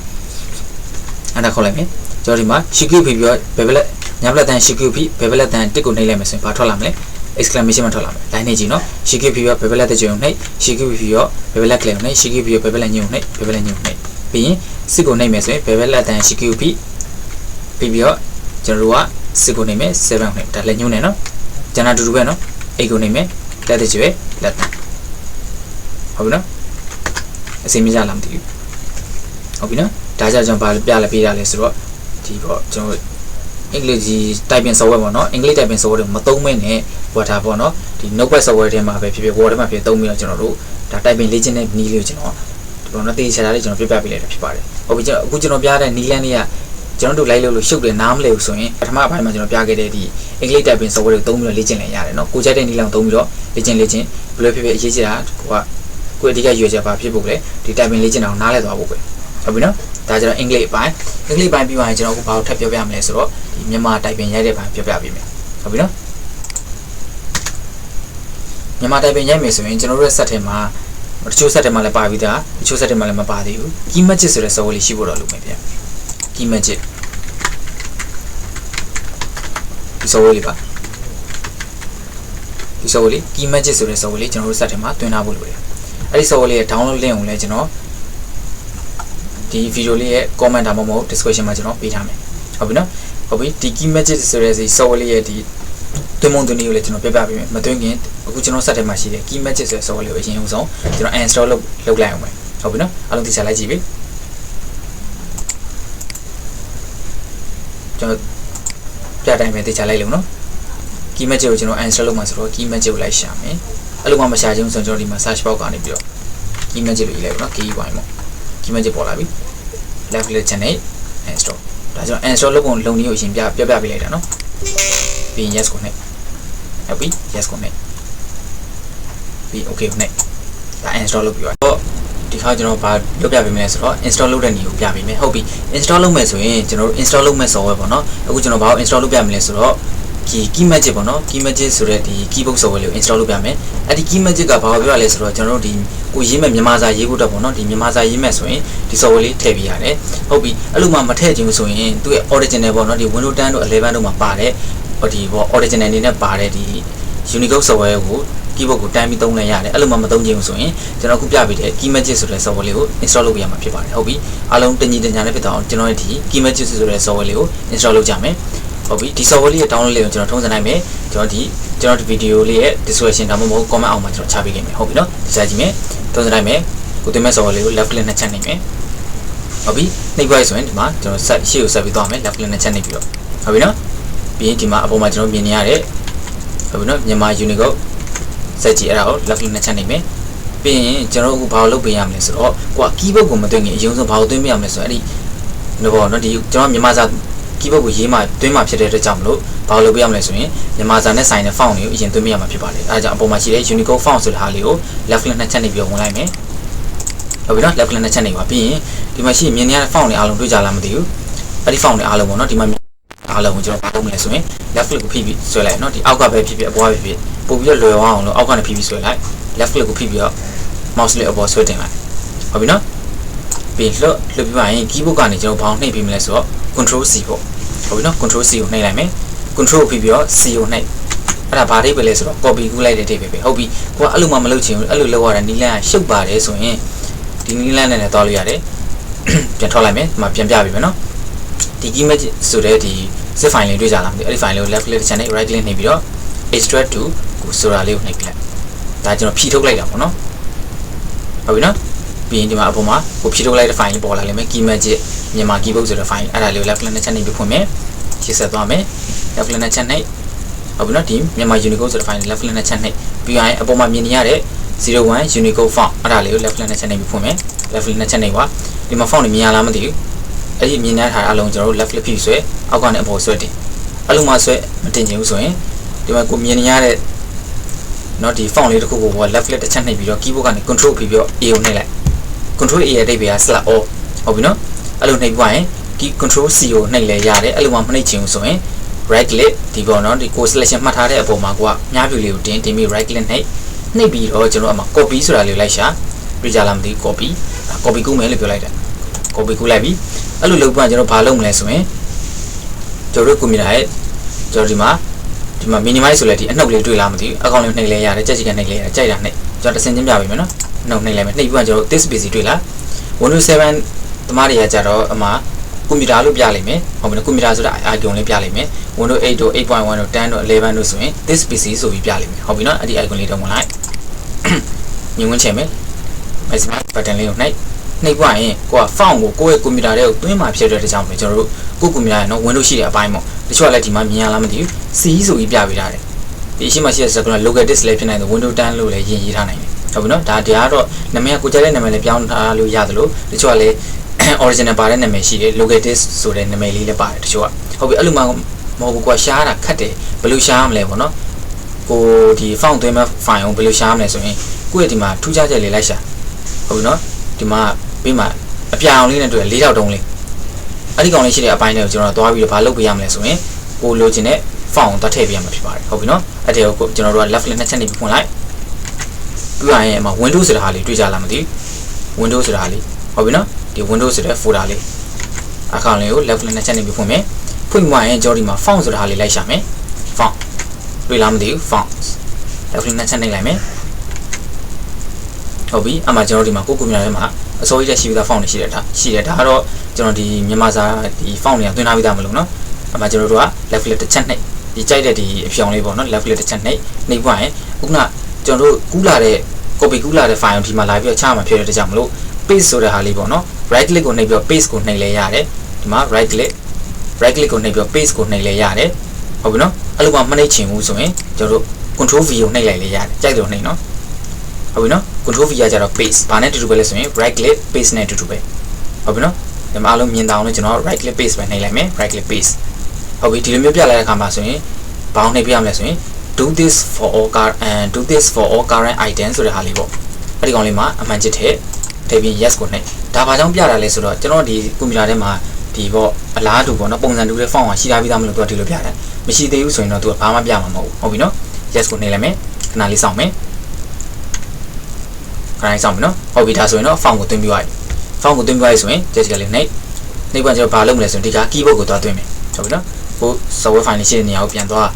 အဲ့ဒါခေါ်လိုက်မယ်ကျွန်တော်ဒီမှာ10 GB ဖိပြီးဘယ်ဘက်လက်ညာဘက်လက်တန်း10 GB ဖိဘယ်ဘက်လက်တန်း1ကိုနှိပ်လိုက်မယ်ဆိုရင်ဘာထွက်လာမလဲexclamation မထွက်လာမယ် line နဲ့ကြည့်နော် 10 GB ပြီးတော့ဘယ်ဘက်လက်တကြုံနှိပ်10 GB ပြီးတော့ဘယ်ဘက်လက်ကလေးနှိပ်10 GB ပြီးတော့ဘယ်ဘက်လက်ညုံနှိပ်ဘယ်ဘက်လက်ညုံနှိပ်ပြီးရင်စစ်ကိုနှိပ်မယ်ဆိုရင်ဘယ်ဘက်လက်တန်း10 GB ပြီးတော့ကျွန်တော်တို့ကစစ်ကိုနှိပ်မယ်7နှိပ်ဒါလက်ညုံနဲ့နော်ကျန်တာတူတူပဲနော်8ကိုနှိပ်မယ်လက်တကြွယ်လက်တန်းဟုတ်ပြီနော်အစင်မကြလားမသိဘူးဟုတ်ပြီနော်ဒါကြောင့်ကျွန်တော်ပြလဲပေးတာလဲဆိုတော့ဒီပေါ့ကျွန်တော်အင်္ဂလိပ်ကြီး typing software ပေါ့နော်အင်္ဂလိပ် typing software တွေမသုံးမနဲ့ Word ပေါ့နော်ဒီ notepad software ထဲမှာပဲဖြစ်ဖြစ် Word ထဲမှာဖြစ်သုံးပြီးတော့ကျွန်တော်တို့ဒါ typing လေ့ကျင့်တဲ့နည်းလေးကိုကျွန်တော်ဒီပေါ်တော့တေးချာလေးကျွန်တော်ပြပြပေးလိုက်တာဖြစ်ပါတယ်ဟုတ်ပြီအခုကျွန်တော်ပြတဲ့နည်းလမ်းလေးကကျွန်တော်တို့လိုက်လို့ရှုပ်တယ်နားမလည်ဘူးဆိုရင်ပထမအပိုင်းမှာကျွန်တော်ပြခဲ့တဲ့ဒီအင်္ဂလိပ် typing software ကိုသုံးပြီးတော့လေ့ကျင့်လိုက်ရတယ်နော်ကိုကြိုက်တဲ့နည်းလမ်းကိုသုံးပြီးတော့လေ့ကျင့်ဘယ်လိုဖြစ်ဖြစ်အရေးကြီးတာကိုအဓိကရွေးချယ်ပါဖြစ်ဖို့လေဒီ typing လေ့ကျင့်အောင်နားလည်သွားဖို့ပဲဟုတ်ပြီနော်ဒါကြတော့အင်္ဂလိပ်အပိုင်းပြီးသွားရင်ကျွန်တော်အခုဘာလို့ထပ်ပြောပြမလဲဆိုတော့ဒီမြန်မာ typing ရိုက်တဲ့ဘိုင်းပြောပြပေးမယ်ဟုတ်ပြီနော်မြန်မာ typing ရိုက်မယ်ဆိုရင်ကျွန်တော်တို့ရဲ့ set ထဲမှာတချို့ set ထဲမှာလည်းပါပြီးသားတချို့ set ထဲမှာလည်းမပါသေးဘူး key magic ဆိုတဲ့ software လေးရှိဖို့တော့လုပ်မယ်ဗျ key magic ဒီ software လေးပါဒီ software လေး key magic ဆိုတဲ့ software လေးကျွန်တော်တို့ set ထဲမှာတွင်ထားဖို့လိုတယ်အဲ့ဒီ software လေးရဲ့ download link ကိုလည်းကျွန်တော်ဒီ video လေးရဲ့ comment ဒါမှမဟုတ် description မှာကျွန်တော်ပေးထားမယ်ဟုတ်ပြီနော်ဟုတ်ပြီဒီ key magic ဆိုတဲ့ software လေးရဲ့ဒီတွင်မုံတွင်နည်းကိုလည်းကျွန်တော်ပြပြပေးမယ်မတွင်ခင်အခုကျွန်တော်စက်ထဲမှာရှိတဲ့ key magic ဆိုတဲ့ software လေးကိုအရင်ဆုံးကျွန်တော် install လုပ်လိုက်အောင်မယ်ဟုတ်ပြီနော်အားလုံးသိချလိုက်ကြည့်ပြီကျွန်တော်ပြတိုင်းပဲသိချလိုက်လို့နော် key magic ကိုကျွန်တော် install လုပ်မှာဆိုတော့ key magic ကိုလိုက်ရှာမယ်အဲ့လိုမှမရှာချင်ဘူးဆိုတော့ကျွန်တော်ဒီမှာ search box ကနေပြီးတော့ key magic လို့ရေးလိုက်ပါနော် key ဝိုင်းပေါ့ key magic ပေါ်လာပြီ left click ချက်နဲ့ install ဒါကြောင့် install လုပ်ပုံလုံနည်းကိုအရင်ပြပေးလိုက်တာနော်ပြီး yes ကိုနှိပ်ဟုတ်ပြီ yes ကိုနှိပ်ပြီး okay ကိုနှိပ်ဒါ install လုပ်ပြီးတော့ဒီခါကျွန်တော်ဘာလုပ်ပြပေးမလဲဆိုတော့ install လုပ်တဲ့နည်းကိုပြပေးမယ်ဟုတ်ပြီ install လုပ်မယ်ဆိုရင်ကျွန်တော်တို့ install လုပ်မဲ့ software ပေါ့နော်အခုကျွန်တော်ဘာကို install လုပ်ပြမလဲဆိုတော့key magic ပေါ့နော် key magic ဆိုတဲ့ဒီ keyboard software လေးကို install လုပ်ပြမယ်အဲ့ဒီ key magic ကဘာကိုပြောရလဲဆိုတော့ကျွန်တော်တို့ဒီကိုရေးမဲ့မြန်မာစာရေးဖို့တော့ပေါ့နော်ဒီမြန်မာစာရေးမဲ့ဆိုရင်ဒီ software လေးထည့်ပေးရတယ်ဟုတ်ပြီအဲ့လိုမှမထည့်ခြင်းဆိုရင်သူ့ရဲ့ original ပေါ့နော်ဒီ Windows 10တို့11တို့မှာပါတယ်ဒီပေါ့ original အနေနဲ့ပါတယ်ဒီ Unicode software ကို keyboard ကိုတိုင်းပြီးသုံးလိုက်ရတယ်အဲ့လိုမှမသုံးခြင်းဆိုရင်ကျွန်တော်အခုပြပေးတဲ့ key magic ဆိုတဲ့ software လေးကို install လုပ်ပြရမှာဖြစ်ပါတယ်ဟုတ်ပြီအားလုံးတညီတညာနဲ့ဖြစ်တော့ကျွန်တော်ရဲ့ဒီ key magic ဆိုတဲ့ software လေးကို install လုပ်ကြမယ်ဟုတ်ပြီဒီ software လေးရဲ့ download လေးကိုကျွန်တော်ထုံးစံနိုင်မယ်ကျွန်တော်ဒီ video လေးရဲ့ description ဒါမှမဟုတ် comment အောက်မှာကျွန်တော်ချပေးခဲ့မယ်ဟုတ်ပြီနော်ဒီစားကြည့်မယ်ထုံးစံနိုင်မယ်ကိုတင်မဲ့ software လေးကို left click နဲ့ချက်နိုင်မယ်ဟုတ်ပြီနှိပ်လိုက်ဆိုရင်ဒီမှာကျွန်တော်ဆက်ရှေ့ကိုဆက်ပြီးသွားမယ် left click နဲ့ချက်နေပြီးတော့ဟုတ်ပြီနော်ပြီးရင်ဒီမှာအပေါ်မှာကျွန်တော်မြင်နေရတဲ့ဟုတ်ပြီနော်မြန်မာ Unicode စက်ကြီးအဲ့ဒါကို left click နဲ့ချက်နေမယ်ပြီးရင်ကျွန်တော်အခုဘာလို့လုပ်ပေးရမလဲဆိုတော့ကိုက keyboard ကိုမသွင်းခင်အရင်ဆုံးဘာလို့သွင်းပေးရမလဲဆိုတော့အဲ့ဒီနော်ဒီကျွန်တော်မြန်မာစာ keyboard ကိုရေးမှသွင်းမှဖြစ်တဲ့အတွက်ကြောင့်မလို့ဘာလို့လုပ်ပေးရမလဲဆိုရင်မြန်မာစာနဲ့ဆိုင်တဲ့ font တွေကိုအရင်သွင်းပေးရမှာဖြစ်ပါတယ်အဲဒါကြောင့်အပေါ်မှာရှိတဲ့ Unicode font ဆိုတဲ့ဟာလေးကို left click နဲ့ချက်နေပြီးတော့ဝင်လိုက်မယ်ဟုတ်ပြီနော် left click နဲ့ချက်နေပါပြီးရင်ဒီမှာရှိမြင်နေရတဲ့ font တွေအားလုံးတွေ့ကြလားမသိဘူးအဲ့ဒီ font တွေအားလုံးပေါ့နော်ဒီမှာအားလုံးကိုကျွန်တော်ဘာလုပ်မလဲဆိုရင် left click ကိုဖိပြီးဆွဲလိုက်နော်ဒီအောက်ကပဲဖြစ်ဖြစ်အပေါ်ပဲဖြစ်ဖြစ်ပို့ပြီးတော့လွယ်အောင်လို့အောက်ကနေဖိပြီးဆွဲလိုက် left click ကိုဖိပြီးတော့ mouse လေးအပေါ်ဆွဲတင်လိုက်ဟုတ်ပြီနော်ပြီးလှုပ်ပြီးပါရင် keyboard ကနေကျွန်တော်ဘာနှိပ်ပြီးမလဲဆိုတော့ control C ပေါ့ဟုတ်ပြီနော် control C ကိုနှိပ်လိုက်မယ် control ကိုဖိပြီးတော့ C ကိုနှိပ်အဲ့ဒါဘာအိဗယ်လဲဆိုတော့ copy ကူးလိုက်တဲ့အိဗယ်ပဲဟုတ်ပြီကိုကအဲ့လိုမှမလုပ်ချင်ဘူးအဲ့လိုလုပ်ရတာနီလန်းကရှုပ်ပါတယ်ဆိုရင်ဒီနီလန်းနဲ့လည်းတွားလို့ရတယ်ပြန်ထောက်လိုက်မယ်ဒီမှာပြန်ပြပေးမယ်နော်ဒီ image ဆိုတဲ့ဒီ zip file လေးတွေ့ကြလားမသိဘူးအဲ့ဒီ file လေးကို left click ချန်နဲ့ right click နှိပ်ပြီးတော့ extract to ကိုဆိုတာလေးကိုနှိပ်ပြလိုက်ဒါကျွန်တော်ဖြည့်ထုတ်လိုက်တာပေါ့နော်ဟုတ်ပြီနော်ပြီးရင်ဒီမှာအပေါ်မှာကိုဖြည့်ထုတ်လိုက်တဲ့ file လေးပေါ်လာလိမ့်မယ် key magic မြန်မာ keyboard ဆိုတဲ့ file အဲ့ဒါလေးကို left click နဲ့ချက်နှိပ်ပြီးဖွင့်မယ်ရှင်းဆက်သွားမယ် left click နဲ့ချက်နှိပ်ဟုတ်ပြီနော်ဒီမြန်မာ Unicode ဆိုတဲ့ file left click နဲ့ချက်နှိပ်ပြီးရင်အပေါ်မှာမြင်နေရတဲ့01 Unicode font အဲ့ဒါလေးကို left click နဲ့ချက်နှိပ်ပြီးဖွင့်မယ် left click နဲ့ချက်နှိပ်ပါဒီမှာ font တွေမြင်ရလားမသိဘူးအဲ့ဒီမြင်နေတဲ့ဟာအလုံးကျွန်တော်တို့ left click ဖြည့်ဆွဲအောက်ကနေအပေါ်ဆွဲတင်အဲ့လိုမှဆွဲမတင်ချင်ဘူးဆိုရင်ဒီမှာကိုမြင်နေရတဲ့နော်ဒီ font လေးတစ်ခုကို left click တစ်ချက်နှိပ်ပြီးတော့ keyboard ကနေ control ဖိပြီးတော့ A ကိုနှိပ်လိုက် control A ရဲ့အဓိပ္ပာယ်က slash O ဟုတ်ပြီနော်အဲ့လိုနှိပ်ပြီးရင်ဒီ control C ကိုနှိပ်လဲရတယ်အဲ့လိုမှမနှိပ်ချင်ဘူးဆိုရင် right click ဒီပေါ့နော်ဒီကို selection မှတ်ထားတဲ့အပေါ်မှာကိုကမြားပြူလေးကိုတင်ပြီး right click နှိပ်ပြီးတော့ကျွန်တော်အမှ copy ဆိုတာလေးကိုလိုက်ရှာပြကြလားမသိဘူး copy ကူးမယ်လို့ပြောလိုက်တာ copy ကူးလိုက်ပြီအဲ့လိုလုပ်ပြီးကျွန်တော်ဘာလုပ်မလဲဆိုရင်ကျွန်တော်ကွန်ပျူတာရဲ့ကျွန်တော်ဒီမှာ minimize ဆိုလဲဒီအနှုတ်လေးတွေ့လားမသိဘူးအကောင့်လေးနှိပ်လဲရတယ်ကြက်ချီကနှိပ်လဲရတယ်ကြိုက်တာနှိပ်ကျွန်တော်တစ်ဆင့်ချင်းပြပေးမယ်နော်နှုတ်နှိပ်လိုက်မယ်နှိပ်ပြီးကျွန်တော် this PC တွေ့လား Windows 7 တမားတွေကကြတော့အမှကွန်ပျူတာလို့ပြလိုက်မယ်ဟုတ်ပြီနော်ကွန်ပျူတာဆိုတာ icon လေးပြလိုက်မယ် Windows 8တို့ 8.1 တို့ 10တို့ 11တို့ဆိုရင် this PC ဆိုပြီးပြလိုက်မယ်ဟုတ်ပြီနော်အဲ့ဒီ icon လေးတော့ဝင်လိုက်မြင်ဝင်ချင်မယ် mouse button လေးကိုနှိပ်ပွားရင်ကိုက font ကိုကိုယ့်ရဲ့ကွန်ပျူတာထဲကိုသွင်းမှဖြစ်တဲ့အတွက်ကြောင့်ကျွန်တော်တို့ကိုကွန်ပျူတာရဲ့နော် Windows ရှိတဲ့အပိုင်းပေါ့တချို့ကလည်းဒီမှာမြင်ရလားမသိဘူး C ဆိုပြီးပြပေးထားတယ်ဒီရှိမှရှိတဲ့ second local disk လည်းဖြစ်နိုင်တယ် Windows 10လို့လည်းရေးထားနိုင်တယ်ဟုတ်ပြီနော်ဒါကတော့နာမည်ကကိုကြိုက်တဲ့နာမည်လည်းပြောင်းထားလို့ရသလိုတချို့ကလည်း original ပါတဲ့နာမည်ရှိတယ် local disk ဆိုတဲ့နာမည်လေးလည်းပါတယ်တချို့ကဟုတ်ပြီအဲ့လိုမှမဟုတ်ဘူးကွာရှားတာခက်တယ်ဘယ်လိုရှားမလဲပေါ့နော်ကိုဒီ font သွင်းမဲ့ file ကိုဘယ်လိုရှားမလဲဆိုရင်ကိုယ့်ရဲ့ဒီမှာထူးခြားချက်လေးလိုက်ရှာဟုတ်ပြီနော်ဒီမှာပြီးမှအပြာအောင်လေးနဲ့တွေ့၄တောက်တုံးလေးအဲ့ဒီကောင်လေးရှိတဲ့အပိုင်းတွေကိုကျွန်တော်သွားပြီးတော့ဘာလုပ်ပေးရမလဲဆိုရင်ကိုလိုချင်တဲ့ font ကိုသွားထည့်ပေးရမှာဖြစ်ပါတယ်ဟုတ်ပြီနော်အဲ့ဒီကိုကျွန်တော်တို့က left click နဲ့ချက်နေပြီးဖွင့်လိုက်ပြီးရင်အမှ Windows ဆိုတာဟာလေးတွေ့ကြလားမသိဘူး Windows ဆိုတာဟာလေးဟုတ်ပြီနော်ဒီ Windows ဆိုတဲ့ folder လေးအကောင့်လေးကို left click နဲ့ချက်နေပြီးဖွင့်မယ်ဖွင့်မှရင်ကျွန်တော်ဒီမှာ font ဆိုတာဟာလေးလိုက်ရှာမယ် font တွေ့လားမသိဘူး font left click နဲ့ချက်နေလိုက်မယ်ဟုတ်ပြီအမှကျွန်တော်ဒီမှာကိုကွန်ပျူတာထဲမှာအစိုးရရှိပြီးသား font တွေရှိတယ်ဒါကတော့ကျွန်တော်ဒီမြန်မာစာဒီ font တွေကသွင်းထားပြီးသားမလို့နော်အမှကျွန်တော်တို့က left click တစ်ချက်နှိပ်ဒီကြိုက်တဲ့ဒီအဖြောင်လေးပေါ့နော် left click တစ်ချက်နှိပ်ပွားရင်ခုနကျွန်တော်တို့ကူးလာတဲ့ copy ကူးလာတဲ့ file ကိုဒီမှာလာပြီးတော့ချမှာဖြစ်တဲ့တကြောင်မလို့ paste ဆိုတဲ့ဟာလေးပေါ့နော် right click ကိုနှိပ်ပြီးတော့ paste ကိုနှိပ်လဲရတယ်ဒီမှာ right click ကိုနှိပ်ပြီးတော့ paste ကိုနှိပ်လဲရတယ်ဟုတ်ပြီနော်အဲ့လိုမှမနှိပ်ချင်ဘူးဆိုရင်ကျွန်တော်တို့ control V ကိုနှိပ်လိုက်လဲရတယ်ကြိုက်တယ်နှိပ်နော် ဟုတ်ပြီနော် control V ကကြတော့ paste ဘာနဲ့တူတူပဲလဲဆိုရင် right click paste နဲ့တူတူပဲဟုတ်ပြီနော်ဒီမှာအားလုံးမြင်တာအောင်လို့ကျွန်တော် right click paste ပဲနှိပ်လိုက်မယ် right click paste ဟုတ်ပြီဒီလိုမျိုးပြလိုက်တဲ့အခါမှာဆိုရင်ဘာအောင်နှိပ်ပြရမလဲဆိုရင် do this for all current items ဆိုတဲ့ဟာလေးပေါ့အဲ့ဒီကောင်လေးမှာအမှန်ချစ်ထည့်ပြီး yes ကိုနှိပ်ဒါဘာကြောင့်ပြတာလဲဆိုတော့ကျွန်တော်ဒီကွန်ပျူတာထဲမှာဒီပေါ့အလားတူပေါ့နော်ပုံစံတူတဲ့ font ကရှိထားပြီးသားမလို့သူကဒီလိုပြတယ်မရှိသေးဘူးဆိုရင်တော့သူကဘာမှပြမှာမဟုတ်ဘူးဟုတ်ပြီနော် yes ကိုနှိပ်လိုက်မယ်ခဏလေးစောင့်မယ်ခဏလေးစောင့်မယ်နော်ဟုတ်ပြီဒါဆိုရင်တော့ font ကိုသွင်းပြီးသွားပြီ font ကိုသွင်းပြီးသွားပြီဆိုရင် just ကလေးနှိပ်ပွင့်ကျွန်တော်ဘာလုပ်မလဲဆိုရင်ဒီက keyboard ကိုသွားသွင်းမယ်ဟုတ်ပြီနော်ကို software file လေးရှိတဲ့နေရာကိုပြန်သွား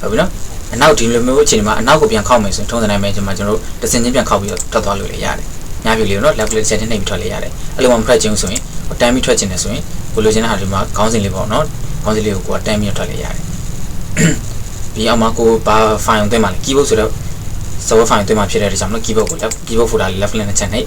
ဟုတ်ပြီနော်အနောက်ဒီလိုမျိုးအခြေအနေမှာအနောက်ကိုပြန်ခောက်မယ်ဆိုရင်ထုံးစံတိုင်းပဲကျွန်တော်တို့တစ်စင်ချင်းပြန်ခောက်ပြီးတော့ထွက်သွားလို့လည်းရတယ်ညပြလေးတော့ left click ချက်နဲ့နှိပ်ပြီးထွက်လည်းရတယ်အဲ့လိုမှမထွက်ချင်ဘူးဆိုရင်တန်းပြီးထွက်ချင်တယ်ဆိုရင်ကိုလိုချင်တဲ့ဟာဒီမှာခေါင်းစဉ်လေးပေါ့နော်ခေါင်းစဉ်လေးကိုကိုကတန်းပြီးထွက်လည်းရတယ်ဒီအောက်မှာကိုဘာ file သွင်းမှာလဲ keyboard ဆိုတော့ software file သွင်းမှာဖြစ်တဲ့အတွက်ကြောင့်မလို့ keyboard ကို keyboard folder လေး left click နဲ့ချက်နှိပ်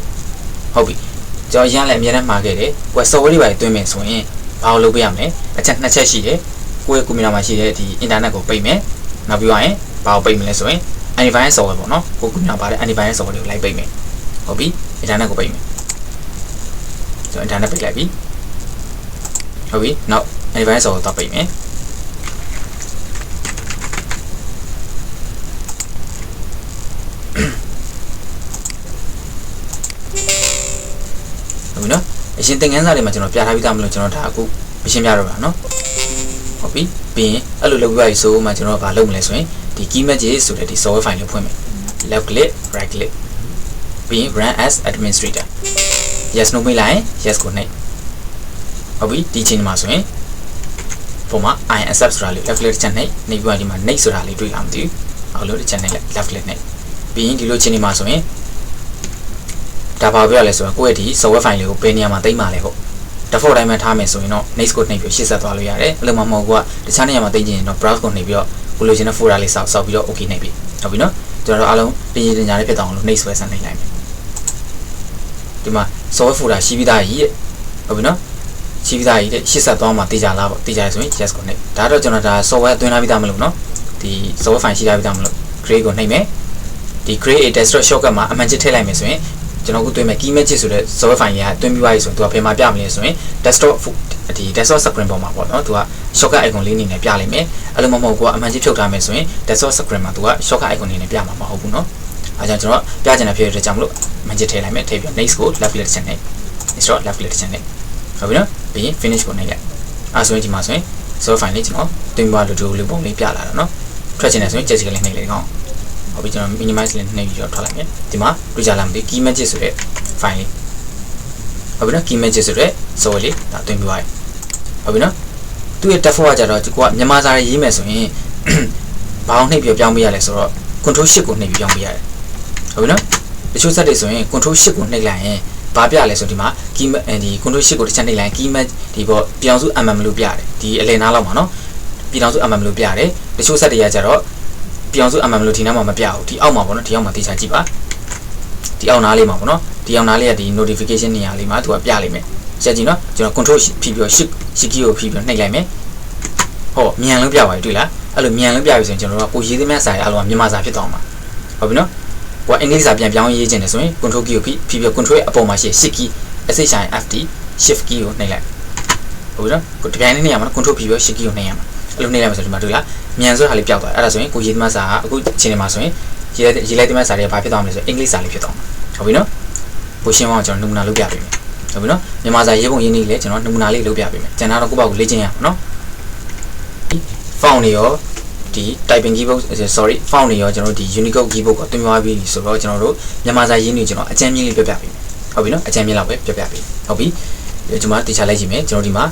ဟုတ်ပြီကျွန်တော်ရမ်းလည်းအများနဲ့မှာခဲ့တယ်ကိုက software တွေပါသွင်းမယ်ဆိုရင်ဘာလို့လုပ်ပေးရမလဲအချက်2ချက်ရှိတယ်ကိုယ့်ရဲ့ကွန်ပျူတာမှာရှိတဲ့ဒီ internet ကိုပိတ်မယ်နောက်ပြီးရင်ဘာကိုပိတ်မလဲဆိုရင် antivirus software ပေါ့နော်ကိုကွန်ပျူတာပါတဲ့ antivirus software တွေကိုလိုက်ပိတ်မယ်ဟုတ်ပြီ internet ကိုပိတ်မယ်ကျွန်တော် internet ပိတ်လိုက်ပြီဟုတ်ပြီနောက် antivirus software ကိုတော့ပိတ်မယ်ဟုတ်ပြီနော်အရင်သင်ခန်းစာတွေမှာကျွန်တော်ပြထားပြီးသားမလို့ကျွန်တော်ဒါအခုမရှင်းပြတော့ပါနော်ဟုတ်ပြီပြီးရင်အဲ့လိုလုပ်ပြရဆိုမှကျွန်တော်ဘာလုပ်မလဲဆိုရင်ဒီ key messages ဆိုတဲ့ဒီ software file ကိုဖွင့်မယ် left click right click ပြီးရင် run as administrator yes no မိလိုက် yes ကိုနှိပ်ဟုတ်ပြီဒီချိန်မှာဆိုရင်ပုံမှာ I accept ဆိုတာလေး left click ချက်နှိပ်ပြီးတော့ဒီမှာ next ဆိုတာလေးတွေ့လာမသိဘူးအော်လို့တစ်ချက်နှိပ်လိုက် left click နှိပ်ပြီးရင်ဒီလိုချိန်ဒီမှာဆိုရင်ဒါပါပြရလဲဆိုတော့ကိုယ့်ရဲ့ဒီ software file လေးကိုဘယ်နေရာမှာသိမ်းမှာလဲပေါ့ default တိုင်းမှာထားမယ်ဆိုရင်တော့ next ကိုနှိပ်ပြီးရှေ့ဆက်သွားလို့ရတယ်အဲ့လိုမှမဟုတ်ဘူးကတခြားနေရာမှာသိမ်းချင်ရင်တော့ browse ကိုနှိပ်ပြီးတော့ကိုလိုချင်တဲ့ folder လေးစောက်ပြီးတော့ okay နှိပ်ပြီဟုတ်ပြီနော်ကျွန်တော်တို့အားလုံးပြင်ရင်ညာလေးဖြစ်သွားအောင်လို့ next ဆွဲဆန်းနှိပ်လိုက်မယ်ဒီမှာ software folder ရှိပြီးသားကြီးတဲ့ဟုတ်ပြီနော်ရှိပြီးသားကြီးတဲ့ရှေ့ဆက်သွားမှာတေချာလားပေါ့တေချာဆိုရင် yes ကိုနှိပ်ဒါတော့ကျွန်တော်ဒါ software သွင်းထားပြီးသားမလို့နော်ဒီ software file ရှိထားပြီးသားမလို့ create ကိုနှိပ်မယ်ဒီ create a desktop shortcut မှာအမှန်ချစ်ထည့်လိုက်မယ်ဆိုရင်ကျွန်တော်အခုသွင်းမယ် key message ဆိုတဲ့ software file ကြီးကသွင်းပြီးသွားပြီဆိုရင်သူကဘယ်မှာပြမလဲဆိုရင် desktop ဒီ desktop screen ပေါ်မှာပေါ့နော်သူက shortcut icon လေးအနေနဲ့ပြလိုက်မယ်အဲ့လိုမှမဟုတ်ဘူးကအမှန်ချစ်ဖြုတ်ထားမယ်ဆိုရင် desktop screen မှာသူက shortcut icon အနေနဲ့ပြမှာမဟုတ်ဘူးနော်အဲကြောင့်ကျွန်တော်ပြချင်တဲ့ဖြစ်တဲ့ကြောင့်မလို့အမှန်ချစ်ထည့်လိုက်မယ်ထည့်ပြီး next ကို left click ချက်နဲ့ next တော့ left click ချက်နဲ့ဟုတ်ပြီနော်ပြီးရင် finish ကိုနှိပ်လိုက်အဲဆိုရင်ဒီမှာဆိုရင် software file လေးကျွန်တော်သွင်းသွားလို့ဒီလိုပုံလေးပြလာတာနော်ထွက်ချင်တယ်ဆိုရင် just ကလေးနှိပ်လိုက်ကောင်းဟုတ်ပြီကျွန်တော် minimize လေးနှိပ်ပြီးတော့ထွက်လိုက်မယ်ဒီမှာတွေ့ကြလားမသိ key message ဆိုတဲ့ file လေးဟုတ်ပြီနော် key message ဆိုတဲ့ software လေးဒါသွင်းပြီးသွားပြီဟုတ်ပြီနော်သူ့ရဲ့ default ကကြတော့ကိုကမြန်မာစာရေးမယ်ဆိုရင်ဘာအောင်နှိပ်ပြီးပြောင်းပေးရလဲဆိုတော့ control shift ကိုနှိပ်ပြီးပြောင်းပေးရတယ်ဟုတ်ပြီနော်တချို့ set တွေဆိုရင် control shift ကိုနှိပ်လိုက်ရင်ဘာပြလဲဆိုဒီမှာ key ဒီ control shift ကိုတစ်ချက်နှိပ်လိုက်ရင် key ဒီပေါ့ပြောင်းစု mm လို့ပြတယ်ဒီအလယ်နားလောက်မှာနော်ပြောင်းစု mm လို့ပြတယ်တချို့ set တွေကကြတော့ပြောင်းစု mm လို့ဒီနားမှာမပြဘူးဒီအောက်မှာပေါ့နော်ဒီအောက်မှာတေချာကြည့်ပါဒီအောက်နားလေးမှာပေါ့နော်ဒီအောက်နားလေးကဒီ notification နေရာလေးမှာသူကပြလိမ့်မယ်ချက်ကြည့်နော်ကျွန်တော် control ဖြီးပြီးတော့ shift key ကိုဖြီးပြီးတော့နှိပ်လိုက်မယ်ဟောမြန်လုံးပြပါပြီတွေ့လားအဲ့လိုမြန်လုံးပြပြီဆိုရင်ကျွန်တော်တို့ကကိုရေးသမျှစာရဲ့အလုံးကမြန်မာစာဖြစ်သွားမှာဟုတ်ပြီနော်ကိုကအင်္ဂလိပ်စာပြန်ပြောင်းရေးခြင်းတယ်ဆိုရင် control key ကိုဖြီးပြီးတော့ control အပေါ်မှာရှိ shift key SHIFT shift key ကိုနှိပ်လိုက်ဟုတ်ပြီနော်ကိုတပြိုင်နက်နေရာမှာ control ဖြီးပြီးတော့ shift key ကိုနှိပ်ရမှာအဲ့လိုနှိပ်လိုက်မယ်ဆိုဒီမှာတွေ့လားမြန်ဆိုတာလေးပျောက်သွားအဲ့ဒါဆိုရင်ကိုရေးသမျှစာကအခုအချိန်မှာဆိုရင်ရေးလိုက်သမျှစာတွေကဘာဖြစ်သွားမလဲဆိုရင်အင်္ဂလိပ်စာလေးဖြစ်သွားမှာဟုတ်ပြီနော်ကိုရှင်းအောင်ကျွန်တော်နမူနာလုပ်ပြပေးမယ်ဟုတ်ပြီနော်မြန်မာစာရေးပုံရေးနည်းလေကျွန်တော်နမူနာလေးလုပ်ပြပေးမယ်ကျန်တာတော့ကိုယ့်ဘောက်ကိုလေ့ကျင့်ရအောင်နော် font တွေရောဒီ typing keyboard sorry font တွေရောကျွန်တော်ဒီ Unicode keyboard ကိုတွင်းသွားပြီးဆိုတော့ကျွန်တော်တို့မြန်မာစာရေးနည်းကျွန်တော်အကြမ်းမြင့်လေးပြပြပေးမယ်ဟုတ်ပြီနော်အကြမ်းမြင့်လောက်ပဲပြပြပေးဟုတ်ပြီကျွန်တော်တေချာလိုက်ကြည့်မယ်ကျွန်တော်ဒီမှာ